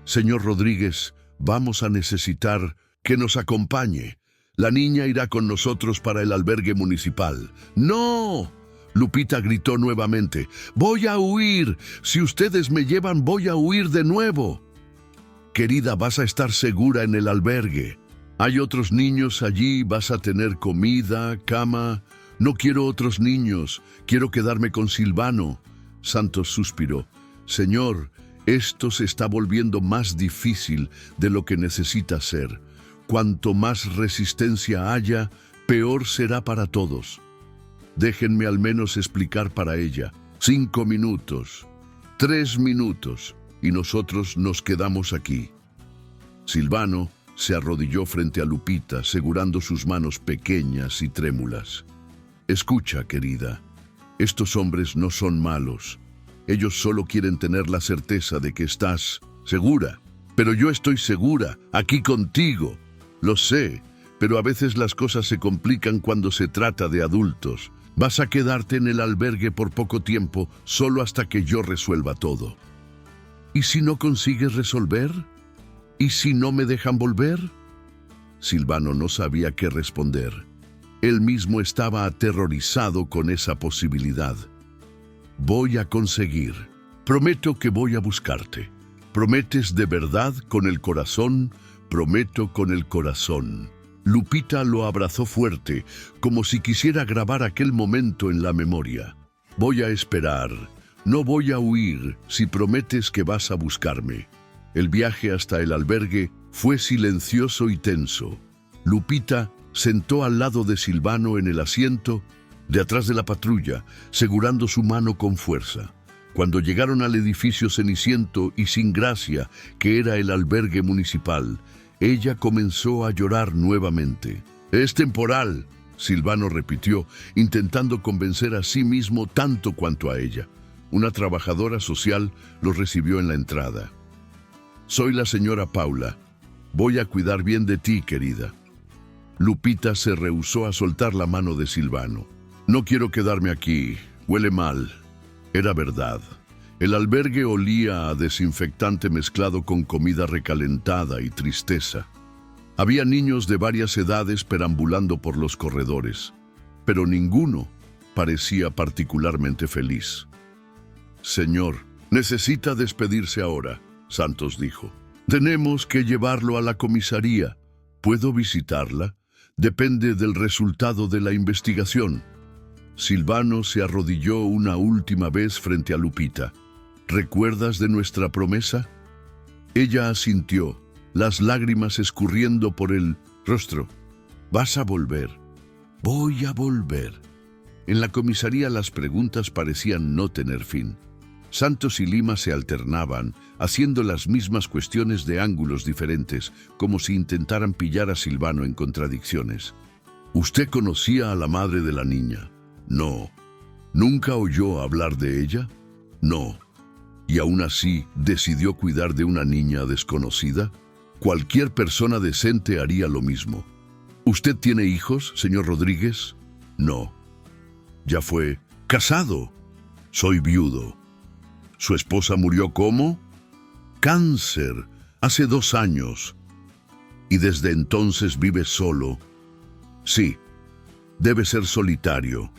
Señor Rodríguez, vamos a necesitar que nos acompañe. La niña irá con nosotros para el albergue municipal. ¡No! Lupita gritó nuevamente. ¡Voy a huir! Si ustedes me llevan, voy a huir de nuevo. Querida, vas a estar segura en el albergue. Hay otros niños allí, vas a tener comida, cama. No quiero otros niños, quiero quedarme con Silvano. Santos suspiró. Señor, esto se está volviendo más difícil de lo que necesita ser. Cuanto más resistencia haya, peor será para todos. Déjenme al menos explicar para ella. 5 minutos, 3 minutos, y nosotros nos quedamos aquí. Silvano se arrodilló frente a Lupita, asegurando sus manos pequeñas y trémulas. Escucha, querida, estos hombres no son malos. Ellos solo quieren tener la certeza de que estás segura. Pero yo estoy segura, aquí contigo. Lo sé, pero a veces las cosas se complican cuando se trata de adultos. Vas a quedarte en el albergue por poco tiempo, solo hasta que yo resuelva todo. ¿Y si no consigues resolver? ¿Y si no me dejan volver? Silvano no sabía qué responder. Él mismo estaba aterrorizado con esa posibilidad. Voy a conseguir. Prometo que voy a buscarte. ¿Prometes de verdad con el corazón? Prometo con el corazón. Lupita lo abrazó fuerte, como si quisiera grabar aquel momento en la memoria. Voy a esperar. No voy a huir si prometes que vas a buscarme. El viaje hasta el albergue fue silencioso y tenso. Lupita sentó al lado de Silvano en el asiento de atrás de la patrulla, segurando su mano con fuerza. Cuando llegaron al edificio ceniciento y sin gracia, que era el albergue municipal, ella comenzó a llorar nuevamente. «Es temporal», Silvano repitió, intentando convencer a sí mismo tanto cuanto a ella. Una trabajadora social los recibió en la entrada. «Soy la señora Paula. Voy a cuidar bien de ti, querida». Lupita se rehusó a soltar la mano de Silvano. «No quiero quedarme aquí. Huele mal». Era verdad. El albergue olía a desinfectante mezclado con comida recalentada y tristeza. Había niños de varias edades perambulando por los corredores, pero ninguno parecía particularmente feliz. «Señor, necesita despedirse ahora», Santos dijo. «Tenemos que llevarlo a la comisaría. ¿Puedo visitarla? Depende del resultado de la investigación». Silvano se arrodilló una última vez frente a Lupita. «¿Recuerdas de nuestra promesa?». Ella asintió, las lágrimas escurriendo por el rostro. «Vas a volver». «Voy a volver». En la comisaría las preguntas parecían no tener fin. Santos y Lima se alternaban, haciendo las mismas cuestiones de ángulos diferentes, como si intentaran pillar a Silvano en contradicciones. «¿Usted conocía a la madre de la niña?». «No». «¿Nunca oyó hablar de ella?». «No». «¿Y aún así decidió cuidar de una niña desconocida?». «Cualquier persona decente haría lo mismo». «¿Usted tiene hijos, señor Rodríguez?». «No». «¿Ya fue casado?». «Soy viudo». «¿Su esposa murió cómo?». «Cáncer, hace 2 años». «¿Y desde entonces vive solo?». «Sí». «Debe ser solitario».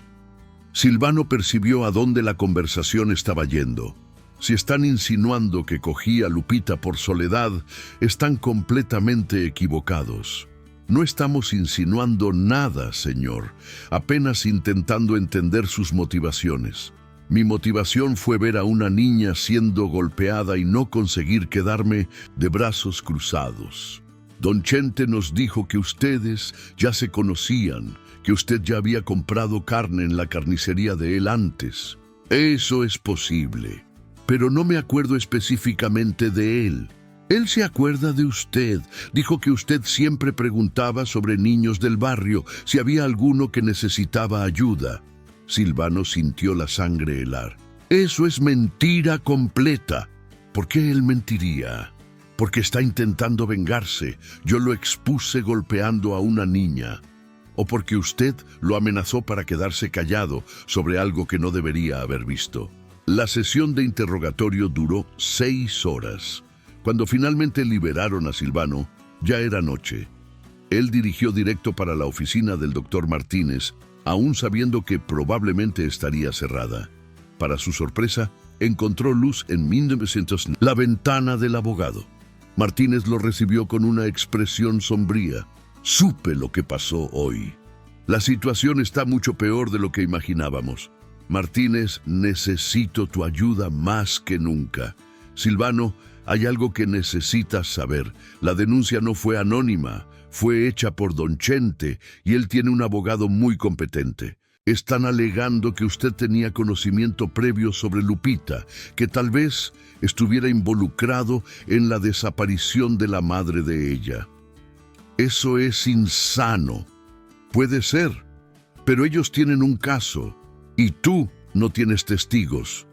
Silvano percibió a dónde la conversación estaba yendo. Si están insinuando que cogí a Lupita por soledad, están completamente equivocados. No estamos insinuando nada, señor, apenas intentando entender sus motivaciones. Mi motivación fue ver a una niña siendo golpeada y no conseguir quedarme de brazos cruzados. Don Chente nos dijo que ustedes ya se conocían, que usted ya había comprado carne en la carnicería de él antes. Eso es posible, pero no me acuerdo específicamente de él. Él se acuerda de usted. Dijo que usted siempre preguntaba sobre niños del barrio, si había alguno que necesitaba ayuda. Silvano sintió la sangre helar. Eso es mentira completa. ¿Por qué él mentiría? Porque está intentando vengarse. Yo lo expuse golpeando a una niña. O porque usted lo amenazó para quedarse callado sobre algo que no debería haber visto. La sesión de interrogatorio duró 6 horas. Cuando finalmente liberaron a Silvano, ya era noche. Él dirigió directo para la oficina del doctor Martínez, aún sabiendo que probablemente estaría cerrada. Para su sorpresa, encontró luz en 1900, la ventana del abogado. Martínez lo recibió con una expresión sombría. Supe lo que pasó hoy. La situación está mucho peor de lo que imaginábamos. Martínez, necesito tu ayuda más que nunca. Silvano, hay algo que necesitas saber. La denuncia no fue anónima, fue hecha por Don Chente y él tiene un abogado muy competente. Están alegando que usted tenía conocimiento previo sobre Lupita, que tal vez estuviera involucrado en la desaparición de la madre de ella. Eso es insano. Puede ser, pero ellos tienen un caso y tú no tienes testigos.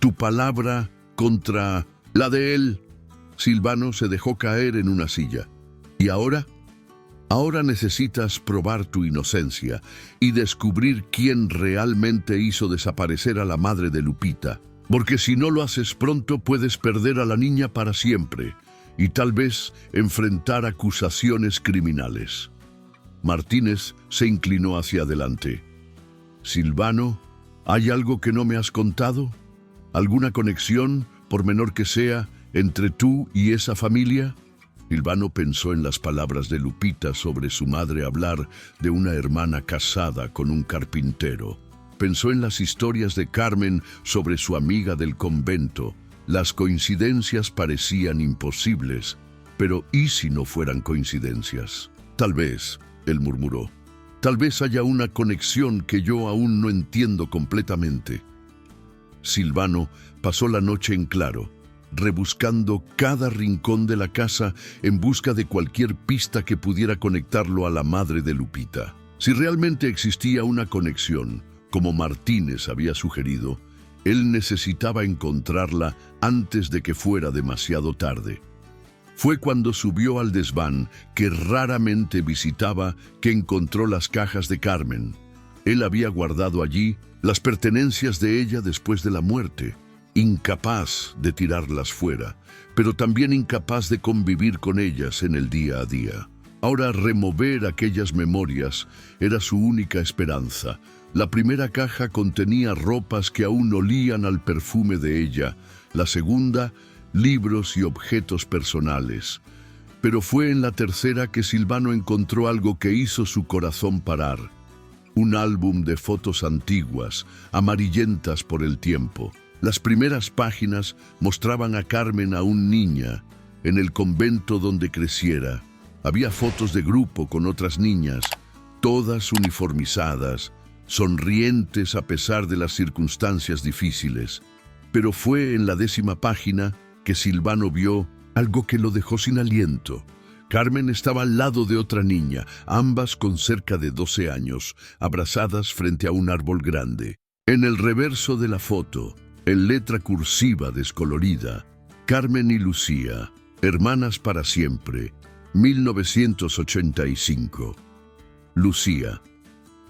Tu palabra contra la de él. Silvano se dejó caer en una silla. ¿Y ahora? Ahora necesitas probar tu inocencia y descubrir quién realmente hizo desaparecer a la madre de Lupita. Porque si no lo haces pronto, puedes perder a la niña para siempre y tal vez enfrentar acusaciones criminales. Martínez se inclinó hacia adelante. Silvano, ¿hay algo que no me has contado? ¿Alguna conexión, por menor que sea, entre tú y esa familia? Silvano pensó en las palabras de Lupita sobre su madre hablar de una hermana casada con un carpintero. pensó en las historias de Carmen sobre su amiga del convento. Las coincidencias parecían imposibles, pero ¿y si no fueran coincidencias? Tal vez, él murmuró, tal vez haya una conexión que yo aún no entiendo completamente. Silvano pasó la noche en claro, rebuscando cada rincón de la casa en busca de cualquier pista que pudiera conectarlo a la madre de Lupita. Si realmente existía una conexión, como Martínez había sugerido, él necesitaba encontrarla antes de que fuera demasiado tarde. Fue cuando subió al desván, que raramente visitaba, que encontró las cajas de Carmen. Él había guardado allí las pertenencias de ella después de la muerte, incapaz de tirarlas fuera, pero también incapaz de convivir con ellas en el día a día. Ahora remover aquellas memorias era su única esperanza. La primera caja contenía ropas que aún olían al perfume de ella, la segunda, libros y objetos personales. Pero fue en la tercera que Silvano encontró algo que hizo su corazón parar. Un álbum de fotos antiguas, amarillentas por el tiempo. Las primeras páginas mostraban a Carmen aún niña, en el convento donde creciera. Había fotos de grupo con otras niñas, todas uniformizadas, sonrientes a pesar de las circunstancias difíciles. Pero fue en la 10ª página que Silvano vio algo que lo dejó sin aliento. Carmen estaba al lado de otra niña, ambas con cerca de 12 años, abrazadas frente a un árbol grande. En el reverso de la foto, en letra cursiva descolorida, Carmen y Lucía, hermanas para siempre, 1985. Lucía.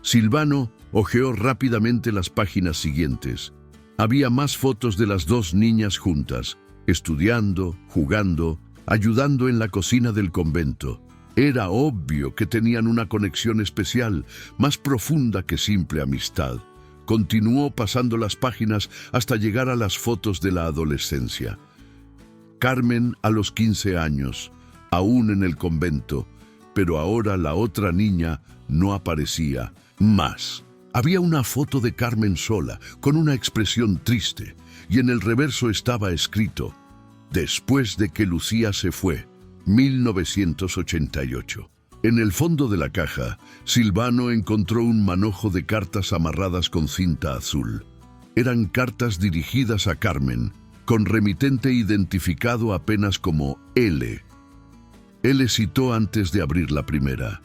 Silvano hojeó rápidamente las páginas siguientes. Había más fotos de las dos niñas juntas, estudiando, jugando, ayudando en la cocina del convento. Era obvio que tenían una conexión especial, más profunda que simple amistad. Continuó pasando las páginas hasta llegar a las fotos de la adolescencia. Carmen a los 15 años, aún en el convento, pero ahora la otra niña no aparecía más. Había una foto de Carmen sola, con una expresión triste, y en el reverso estaba escrito: después de que Lucía se fue, 1988. En el fondo de la caja, Silvano encontró un manojo de cartas amarradas con cinta azul. Eran cartas dirigidas a Carmen, con remitente identificado apenas como L. Él citó antes de abrir la primera.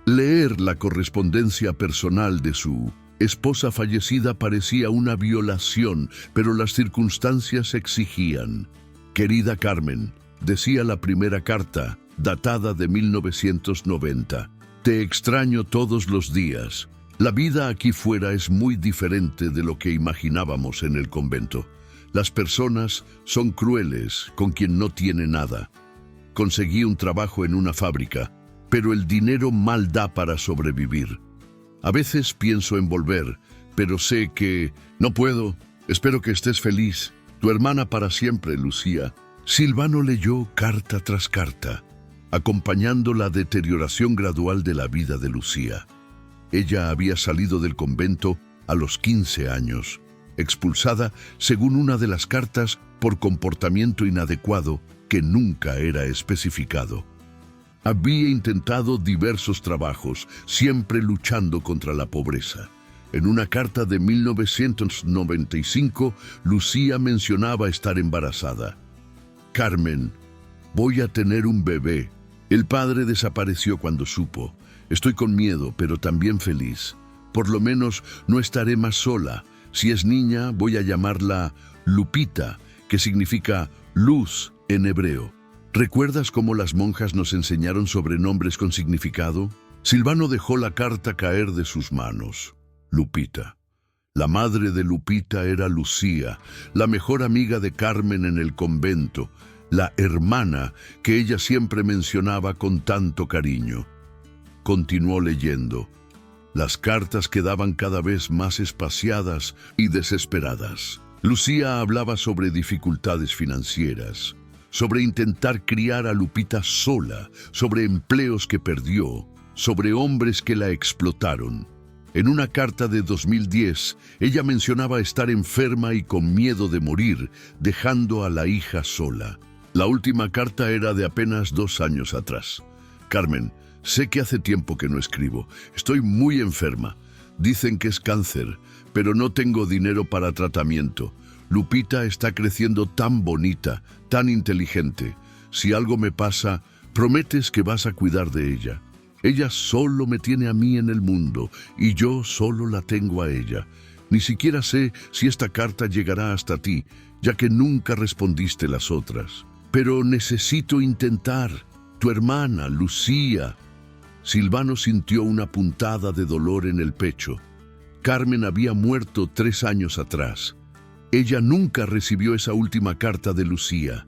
Leer la correspondencia personal de su esposa fallecida parecía una violación, pero las circunstancias exigían. Querida Carmen, decía la primera carta, datada de 1990. Te extraño todos los días. La vida aquí fuera es muy diferente de lo que imaginábamos en el convento. Las personas son crueles con quien no tiene nada. Conseguí un trabajo en una fábrica, pero el dinero mal da para sobrevivir. A veces pienso en volver, pero sé que no puedo. Espero que estés feliz. Tu hermana para siempre, Lucía. Silvano leyó carta tras carta, acompañando la deterioración gradual de la vida de Lucía. Ella había salido del convento a los 15 años, expulsada, según una de las cartas, por comportamiento inadecuado que nunca era especificado. Había intentado diversos trabajos, siempre luchando contra la pobreza. En una carta de 1995, Lucía mencionaba estar embarazada. Carmen, voy a tener un bebé. El padre desapareció cuando supo. Estoy con miedo, pero también feliz. Por lo menos no estaré más sola. Si es niña, voy a llamarla Lupita, que significa luz en hebreo. ¿Recuerdas cómo las monjas nos enseñaron sobre nombres con significado? Silvano dejó la carta caer de sus manos. Lupita. La madre de Lupita era Lucía, la mejor amiga de Carmen en el convento, la hermana que ella siempre mencionaba con tanto cariño. Continuó leyendo. Las cartas quedaban cada vez más espaciadas y desesperadas. Lucía hablaba sobre dificultades financieras, sobre intentar criar a Lupita sola, sobre empleos que perdió, sobre hombres que la explotaron. En una carta de 2010, ella mencionaba estar enferma y con miedo de morir, dejando a la hija sola. La última carta era de apenas 2 años atrás. Carmen, sé que hace tiempo que no escribo. Estoy muy enferma. Dicen que es cáncer, pero no tengo dinero para tratamiento. Lupita está creciendo tan bonita, tan inteligente. Si algo me pasa, prometes que vas a cuidar de ella. Ella solo me tiene a mí en el mundo y yo solo la tengo a ella. Ni siquiera sé si esta carta llegará hasta ti, ya que nunca respondiste las otras. Pero necesito intentar. Tu hermana, Lucía. Silvano sintió una puntada de dolor en el pecho. Carmen había muerto 3 años atrás. Ella nunca recibió esa última carta de Lucía.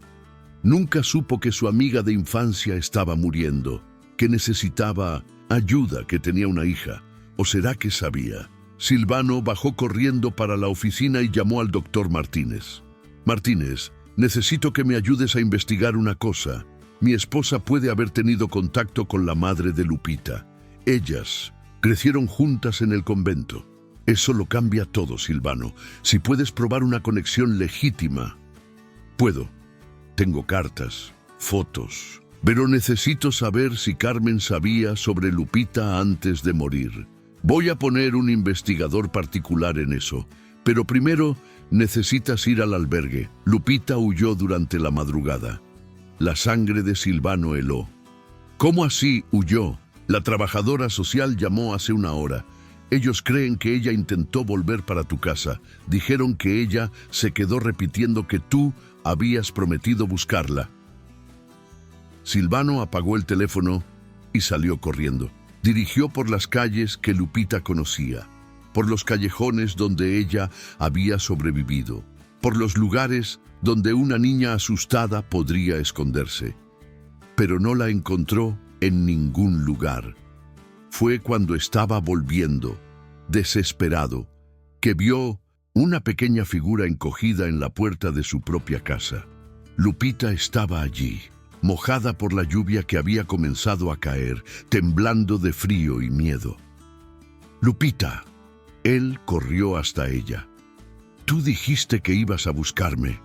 Nunca supo que su amiga de infancia estaba muriendo, que necesitaba ayuda, que tenía una hija. ¿O será que sabía? Silvano bajó corriendo para la oficina y llamó al doctor Martínez. Martínez, necesito que me ayudes a investigar una cosa. Mi esposa puede haber tenido contacto con la madre de Lupita. Ellas crecieron juntas en el convento. Eso lo cambia todo, Silvano. Si puedes probar una conexión legítima. Puedo. Tengo cartas, fotos. Pero necesito saber si Carmen sabía sobre Lupita antes de morir. Voy a poner un investigador particular en eso. Pero primero necesitas ir al albergue. Lupita huyó durante la madrugada. La sangre de Silvano heló. ¿Cómo así huyó? La trabajadora social llamó hace 1 hora. Ellos creen que ella intentó volver para tu casa. Dijeron que ella se quedó repitiendo que tú habías prometido buscarla. Silvano apagó el teléfono y salió corriendo. Dirigió por las calles que Lupita conocía, por los callejones donde ella había sobrevivido, por los lugares donde una niña asustada podría esconderse. Pero no la encontró en ningún lugar. Fue cuando estaba volviendo, desesperado, que vio una pequeña figura encogida en la puerta de su propia casa. Lupita estaba allí, mojada por la lluvia que había comenzado a caer, temblando de frío y miedo. «Lupita». Él corrió hasta ella. «Tú dijiste que ibas a buscarme».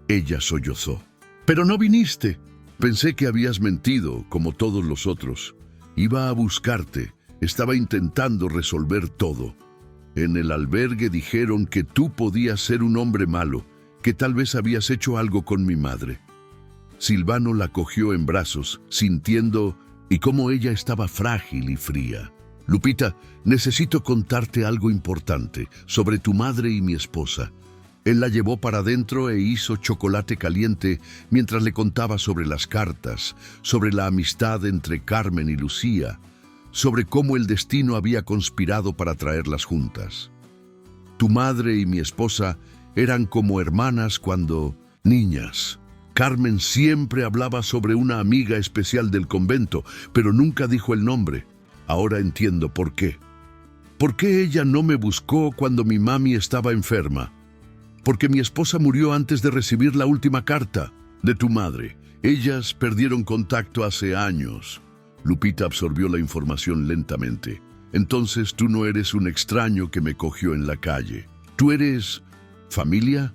Ella sollozó. «Pero no viniste. Pensé que habías mentido, como todos los otros. Iba a buscarte. Estaba intentando resolver todo. En el albergue dijeron que tú podías ser un hombre malo, que tal vez habías hecho algo con mi madre». Silvano la cogió en brazos, sintiendo y cómo ella estaba frágil y fría. «Lupita, necesito contarte algo importante sobre tu madre y mi esposa». Él la llevó para adentro e hizo chocolate caliente mientras le contaba sobre las cartas, sobre la amistad entre Carmen y Lucía, sobre cómo el destino había conspirado para traerlas juntas. Tu madre y mi esposa eran como hermanas cuando niñas. Carmen siempre hablaba sobre una amiga especial del convento, pero nunca dijo el nombre. Ahora entiendo por qué. ¿Por qué ella no me buscó cuando mi mami estaba enferma? Porque mi esposa murió antes de recibir la última carta de tu madre. Ellas perdieron contacto hace años. Lupita absorbió la información lentamente. Entonces tú no eres un extraño que me cogió en la calle. ¿Tú eres familia?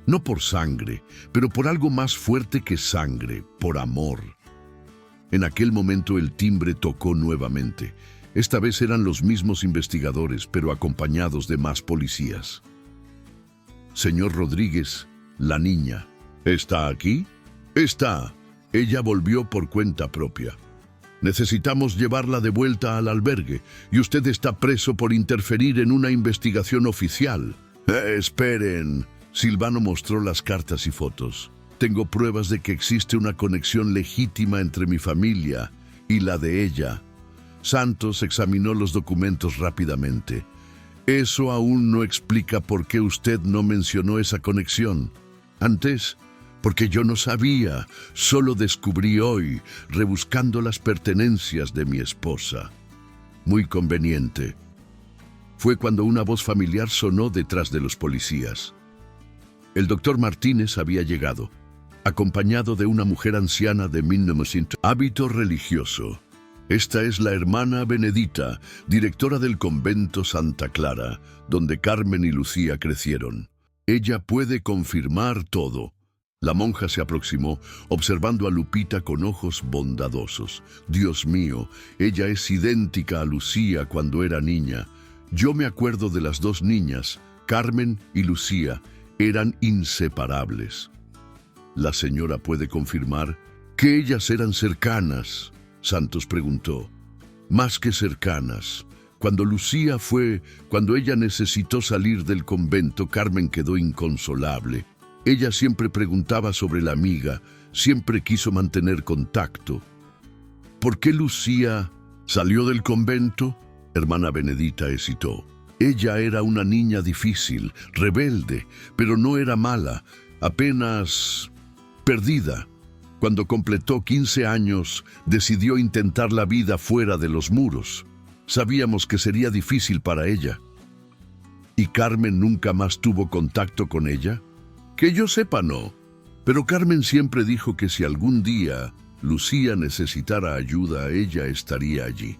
No por sangre, pero por algo más fuerte que sangre, por amor. En aquel momento el timbre tocó nuevamente. Esta vez eran los mismos investigadores, pero acompañados de más policías. «Señor Rodríguez, la niña, ¿está aquí?» «Está». Ella volvió por cuenta propia. «Necesitamos llevarla de vuelta al albergue y usted está preso por interferir en una investigación oficial». Esperen». Silvano mostró las cartas y fotos. «Tengo pruebas de que existe una conexión legítima entre mi familia y la de ella». Santos examinó los documentos rápidamente. «Eso aún no explica por qué usted no mencionó esa conexión antes, porque yo no sabía, solo descubrí hoy, rebuscando las pertenencias de mi esposa». «Muy conveniente». Fue cuando una voz familiar sonó detrás de los policías. El doctor Martínez había llegado, acompañado de una mujer anciana de 1900, hábito religioso. Esta es la hermana Benedita, directora del convento Santa Clara, donde Carmen y Lucía crecieron. Ella puede confirmar todo. La monja se aproximó, observando a Lupita con ojos bondadosos. Dios mío, ella es idéntica a Lucía cuando era niña. Yo me acuerdo de las dos niñas, Carmen y Lucía, eran inseparables. La señora puede confirmar que ellas eran cercanas. Santos preguntó. Más que cercanas. Cuando ella necesitó salir del convento, Carmen quedó inconsolable. Ella siempre preguntaba sobre la amiga, siempre quiso mantener contacto. ¿Por qué Lucía salió del convento? Hermana Benedita hesitó. Ella era una niña difícil, rebelde, pero no era mala, apenas perdida. Cuando completó 15 años, decidió intentar la vida fuera de los muros. Sabíamos que sería difícil para ella. ¿Y Carmen nunca más tuvo contacto con ella? Que yo sepa, no. Pero Carmen siempre dijo que si algún día Lucía necesitara ayuda, ella estaría allí.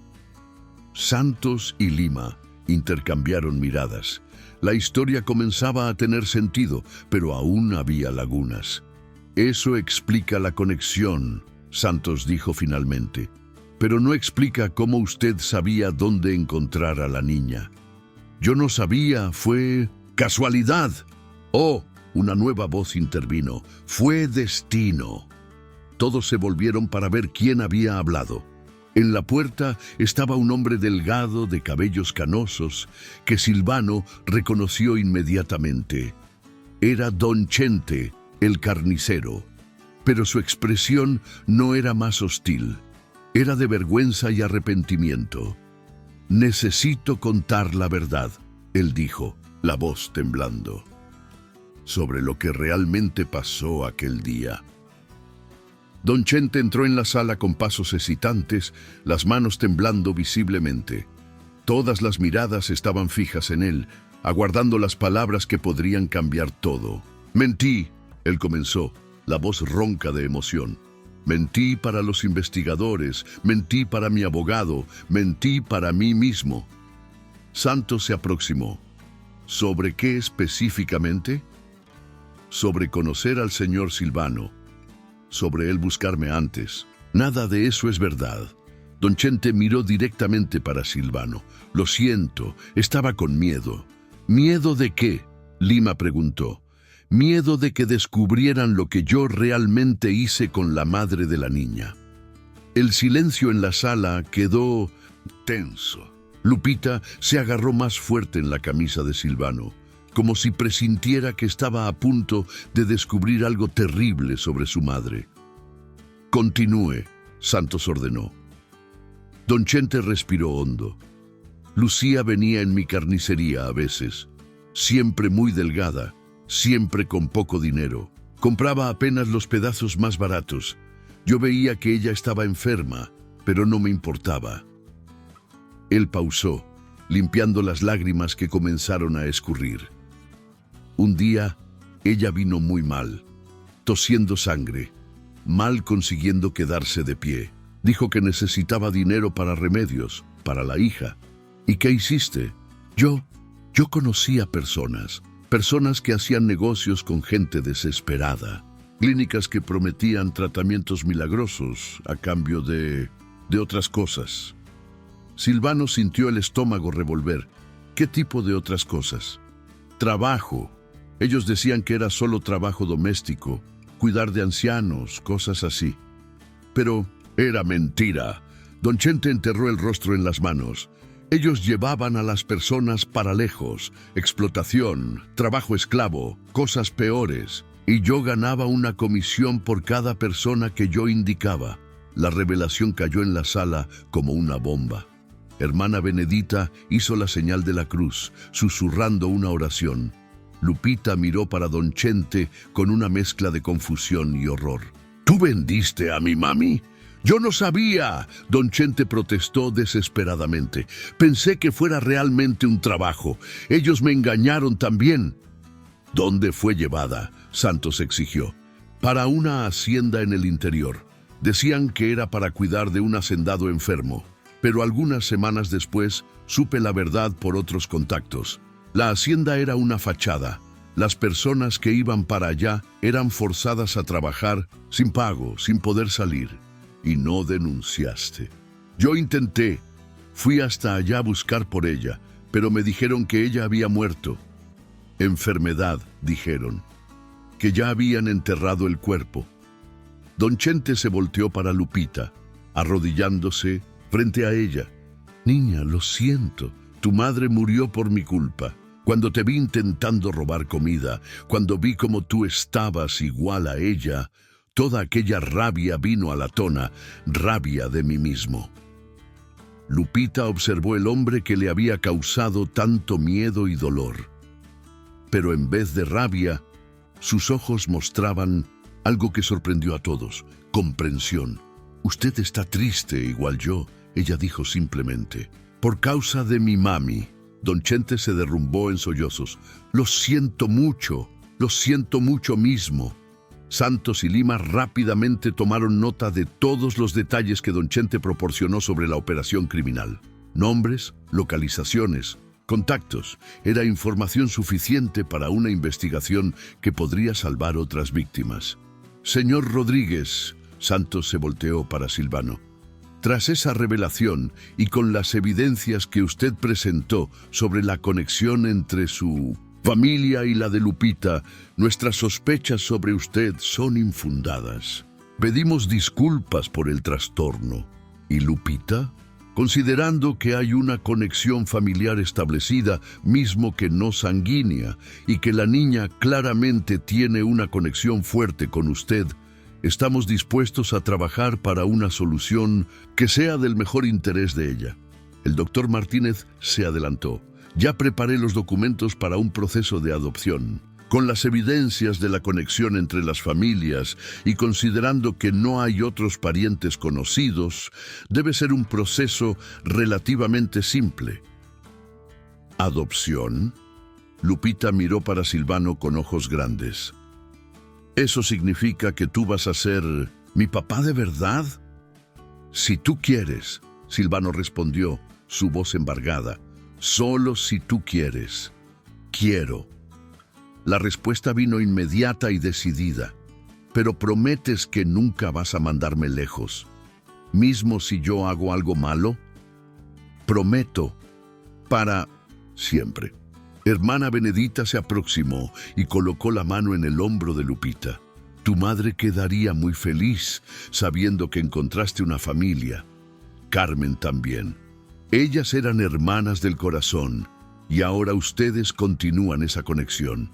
Santos y Lima intercambiaron miradas. La historia comenzaba a tener sentido, pero aún había lagunas. Eso explica la conexión, Santos dijo finalmente. Pero no explica cómo usted sabía dónde encontrar a la niña. Yo no sabía, fue casualidad. Oh, una nueva voz intervino. Fue destino. Todos se volvieron para ver quién había hablado. En la puerta estaba un hombre delgado de cabellos canosos que Silvano reconoció inmediatamente. Era Don Chente, el carnicero, pero su expresión no era más hostil. Era de vergüenza y arrepentimiento. «Necesito contar la verdad», él dijo, la voz temblando, sobre lo que realmente pasó aquel día. Don Chente entró en la sala con pasos hesitantes, las manos temblando visiblemente. Todas las miradas estaban fijas en él, aguardando las palabras que podrían cambiar todo. «Mentí», él comenzó, la voz ronca de emoción. «Mentí para los investigadores, mentí para mi abogado, mentí para mí mismo». Santos se aproximó. ¿Sobre qué específicamente? Sobre conocer al señor Silvano. Sobre él buscarme antes. Nada de eso es verdad. Don Chente miró directamente para Silvano. Lo siento, estaba con miedo. ¿Miedo de qué?, Lima preguntó. Miedo de que descubrieran lo que yo realmente hice con la madre de la niña. El silencio en la sala quedó tenso. Lupita se agarró más fuerte en la camisa de Silvano, como si presintiera que estaba a punto de descubrir algo terrible sobre su madre. «Continúe», Santos ordenó. Don Chente respiró hondo. Lucía venía en mi carnicería a veces, siempre muy delgada, siempre con poco dinero. Compraba apenas los pedazos más baratos. Yo veía que ella estaba enferma, pero no me importaba. Él pausó, limpiando las lágrimas que comenzaron a escurrir. Un día, ella vino muy mal, tosiendo sangre, mal consiguiendo quedarse de pie. Dijo que necesitaba dinero para remedios, para la hija. ¿Y qué hiciste? Yo conocía personas que hacían negocios con gente desesperada, clínicas que prometían tratamientos milagrosos a cambio de otras cosas. Silvano sintió el estómago revolver. ¿Qué tipo de otras cosas? Trabajo. Ellos decían que era solo trabajo doméstico, cuidar de ancianos, cosas así. Pero era mentira. Don Chente enterró el rostro en las manos. Ellos llevaban a las personas para lejos, explotación, trabajo esclavo, cosas peores, y yo ganaba una comisión por cada persona que yo indicaba. La revelación cayó en la sala como una bomba. Hermana Benedita hizo la señal de la cruz, susurrando una oración. Lupita miró para Don Chente con una mezcla de confusión y horror. ¿Tú vendiste a mi mami? Yo no sabía, Don Chente protestó desesperadamente. Pensé que fuera realmente un trabajo. Ellos me engañaron también. ¿Dónde fue llevada?, Santos exigió. Para una hacienda en el interior. Decían que era para cuidar de un hacendado enfermo, pero algunas semanas después supe la verdad por otros contactos. La hacienda era una fachada. Las personas que iban para allá eran forzadas a trabajar sin pago, sin poder salir. Y no denunciaste. Yo intenté. Fui hasta allá a buscar por ella, pero me dijeron que ella había muerto. Enfermedad, dijeron. Que ya habían enterrado el cuerpo. Don Chente se volteó para Lupita, arrodillándose frente a ella. Niña, lo siento. Tu madre murió por mi culpa. Cuando te vi intentando robar comida, cuando vi cómo tú estabas igual a ella, toda aquella rabia vino a la tona, rabia de mí mismo. Lupita observó el hombre que le había causado tanto miedo y dolor. Pero en vez de rabia, sus ojos mostraban algo que sorprendió a todos: comprensión. Usted está triste, igual yo, ella dijo simplemente. Por causa de mi mami. Don Chente se derrumbó en sollozos. Lo siento mucho mismo. Santos y Lima rápidamente tomaron nota de todos los detalles que Don Chente proporcionó sobre la operación criminal. Nombres, localizaciones, contactos. Era información suficiente para una investigación que podría salvar otras víctimas. Señor Rodríguez, Santos se volteó para Silvano. Tras esa revelación y con las evidencias que usted presentó sobre la conexión entre su familia y la de Lupita, nuestras sospechas sobre usted son infundadas. Pedimos disculpas por el trastorno. ¿Y Lupita? Considerando que hay una conexión familiar establecida, mismo que no sanguínea, y que la niña claramente tiene una conexión fuerte con usted, estamos dispuestos a trabajar para una solución que sea del mejor interés de ella. El doctor Martínez se adelantó. Ya preparé los documentos para un proceso de adopción. Con las evidencias de la conexión entre las familias y considerando que no hay otros parientes conocidos, debe ser un proceso relativamente simple. ¿Adopción? Lupita miró para Silvano con ojos grandes. ¿Eso significa que tú vas a ser mi papá de verdad? Si tú quieres, Silvano respondió, su voz embargada. Solo si tú quieres. Quiero. La respuesta vino inmediata y decidida. Pero prometes que nunca vas a mandarme lejos. Mismo si yo hago algo malo. Prometo. Para siempre. Hermana Benedita se aproximó y colocó la mano en el hombro de Lupita. Tu madre quedaría muy feliz sabiendo que encontraste una familia. Carmen también. Ellas eran hermanas del corazón y ahora ustedes continúan esa conexión.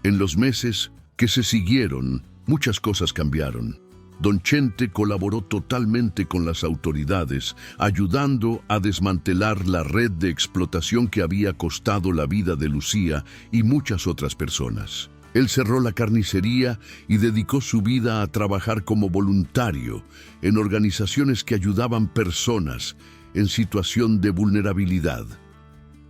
En los meses que se siguieron, muchas cosas cambiaron. Don Chente colaboró totalmente con las autoridades, ayudando a desmantelar la red de explotación que había costado la vida de Lucía y muchas otras personas. Él cerró la carnicería y dedicó su vida a trabajar como voluntario en organizaciones que ayudaban personas en situación de vulnerabilidad.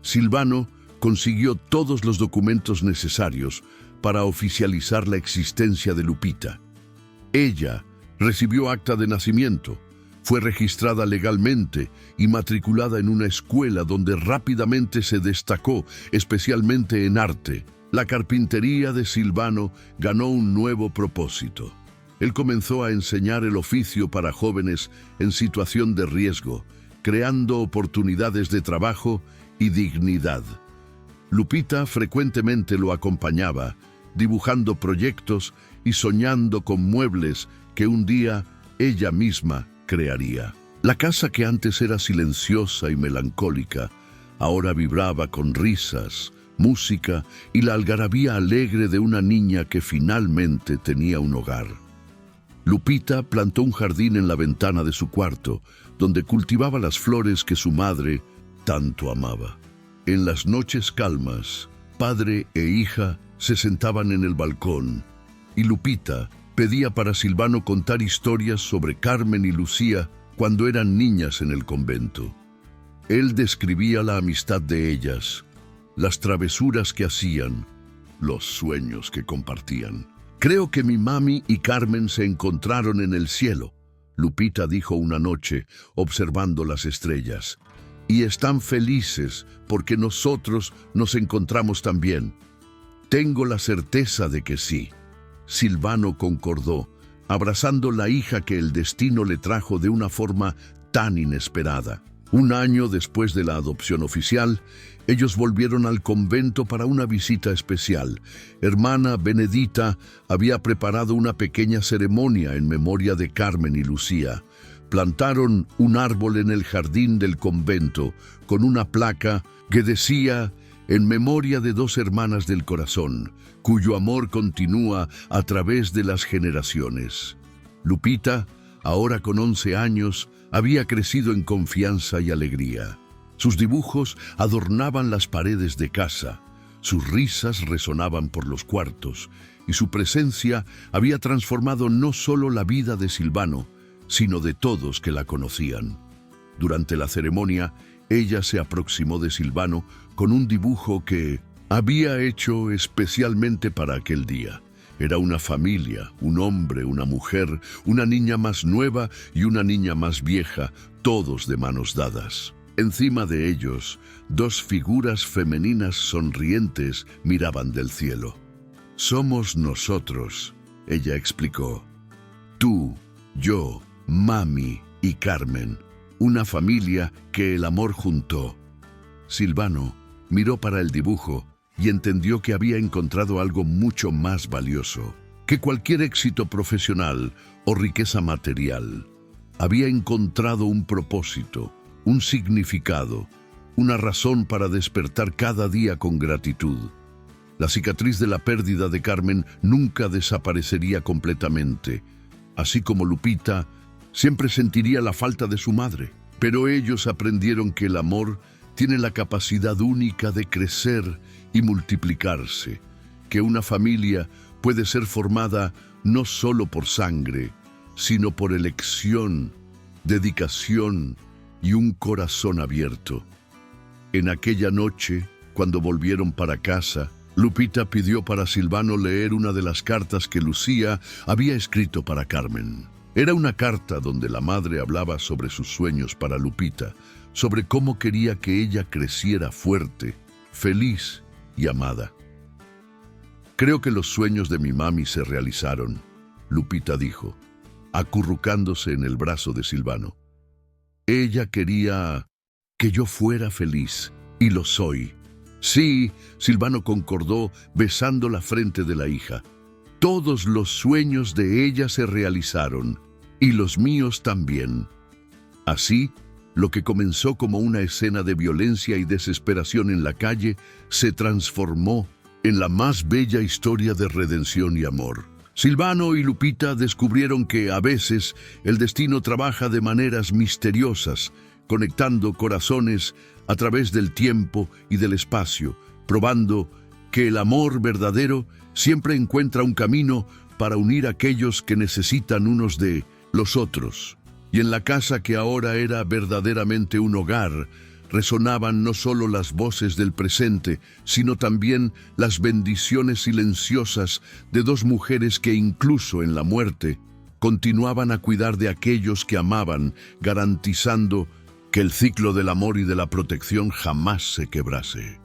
Silvano consiguió todos los documentos necesarios para oficializar la existencia de Lupita. Ella recibió acta de nacimiento, fue registrada legalmente y matriculada en una escuela donde rápidamente se destacó, especialmente en arte. La carpintería de Silvano ganó un nuevo propósito. Él comenzó a enseñar el oficio para jóvenes en situación de riesgo, creando oportunidades de trabajo y dignidad. Lupita frecuentemente lo acompañaba, dibujando proyectos y soñando con muebles que un día ella misma crearía. La casa que antes era silenciosa y melancólica, ahora vibraba con risas, música y la algarabía alegre de una niña que finalmente tenía un hogar. Lupita plantó un jardín en la ventana de su cuarto, donde cultivaba las flores que su madre tanto amaba. En las noches calmas, padre e hija se sentaban en el balcón, y Lupita pedía para Silvano contar historias sobre Carmen y Lucía cuando eran niñas en el convento. Él describía la amistad de ellas, las travesuras que hacían, los sueños que compartían. Creo que mi mami y Carmen se encontraron en el cielo, Lupita dijo una noche, observando las estrellas. Y están felices porque nosotros nos encontramos también. Tengo la certeza de que sí. Silvano concordó, abrazando la hija que el destino le trajo de una forma tan inesperada. Un año después de la adopción oficial, ellos volvieron al convento para una visita especial. Hermana Benedita había preparado una pequeña ceremonia en memoria de Carmen y Lucía. Plantaron un árbol en el jardín del convento con una placa que decía: en memoria de dos hermanas del corazón, cuyo amor continúa a través de las generaciones. Lupita, ahora con 11 años, había crecido en confianza y alegría. Sus dibujos adornaban las paredes de casa, sus risas resonaban por los cuartos, y su presencia había transformado no solo la vida de Silvano, sino de todos que la conocían. Durante la ceremonia, ella se aproximó de Silvano con un dibujo que había hecho especialmente para aquel día. Era una familia, un hombre, una mujer, una niña más nueva y una niña más vieja, todos de manos dadas. Encima de ellos, dos figuras femeninas sonrientes miraban del cielo. «Somos nosotros», ella explicó. «Tú, yo, Mami y Carmen, una familia que el amor juntó». Silvano miró para el dibujo y entendió que había encontrado algo mucho más valioso que cualquier éxito profesional o riqueza material. Había encontrado un propósito, un significado, una razón para despertar cada día con gratitud. La cicatriz de la pérdida de Carmen nunca desaparecería completamente, así como Lupita siempre sentiría la falta de su madre. Pero ellos aprendieron que el amor tiene la capacidad única de crecer y multiplicarse, que una familia puede ser formada no solo por sangre, sino por elección, dedicación y un corazón abierto. En aquella noche, cuando volvieron para casa, Lupita pidió para Silvano leer una de las cartas que Lucía había escrito para Carmen. Era una carta donde la madre hablaba sobre sus sueños para Lupita, sobre cómo quería que ella creciera fuerte, feliz y amada. «Creo que los sueños de mi mami se realizaron», Lupita dijo, acurrucándose en el brazo de Silvano. «Ella quería que yo fuera feliz, y lo soy». «Sí», Silvano concordó, besando la frente de la hija. «Todos los sueños de ella se realizaron, y los míos también». Así, lo que comenzó como una escena de violencia y desesperación en la calle se transformó en la más bella historia de redención y amor. Silvano y Lupita descubrieron que a veces el destino trabaja de maneras misteriosas, conectando corazones a través del tiempo y del espacio, probando que el amor verdadero siempre encuentra un camino para unir a aquellos que necesitan unos de los otros. Y en la casa que ahora era verdaderamente un hogar, resonaban no solo las voces del presente, sino también las bendiciones silenciosas de dos mujeres que incluso en la muerte continuaban a cuidar de aquellos que amaban, garantizando que el ciclo del amor y de la protección jamás se quebrase.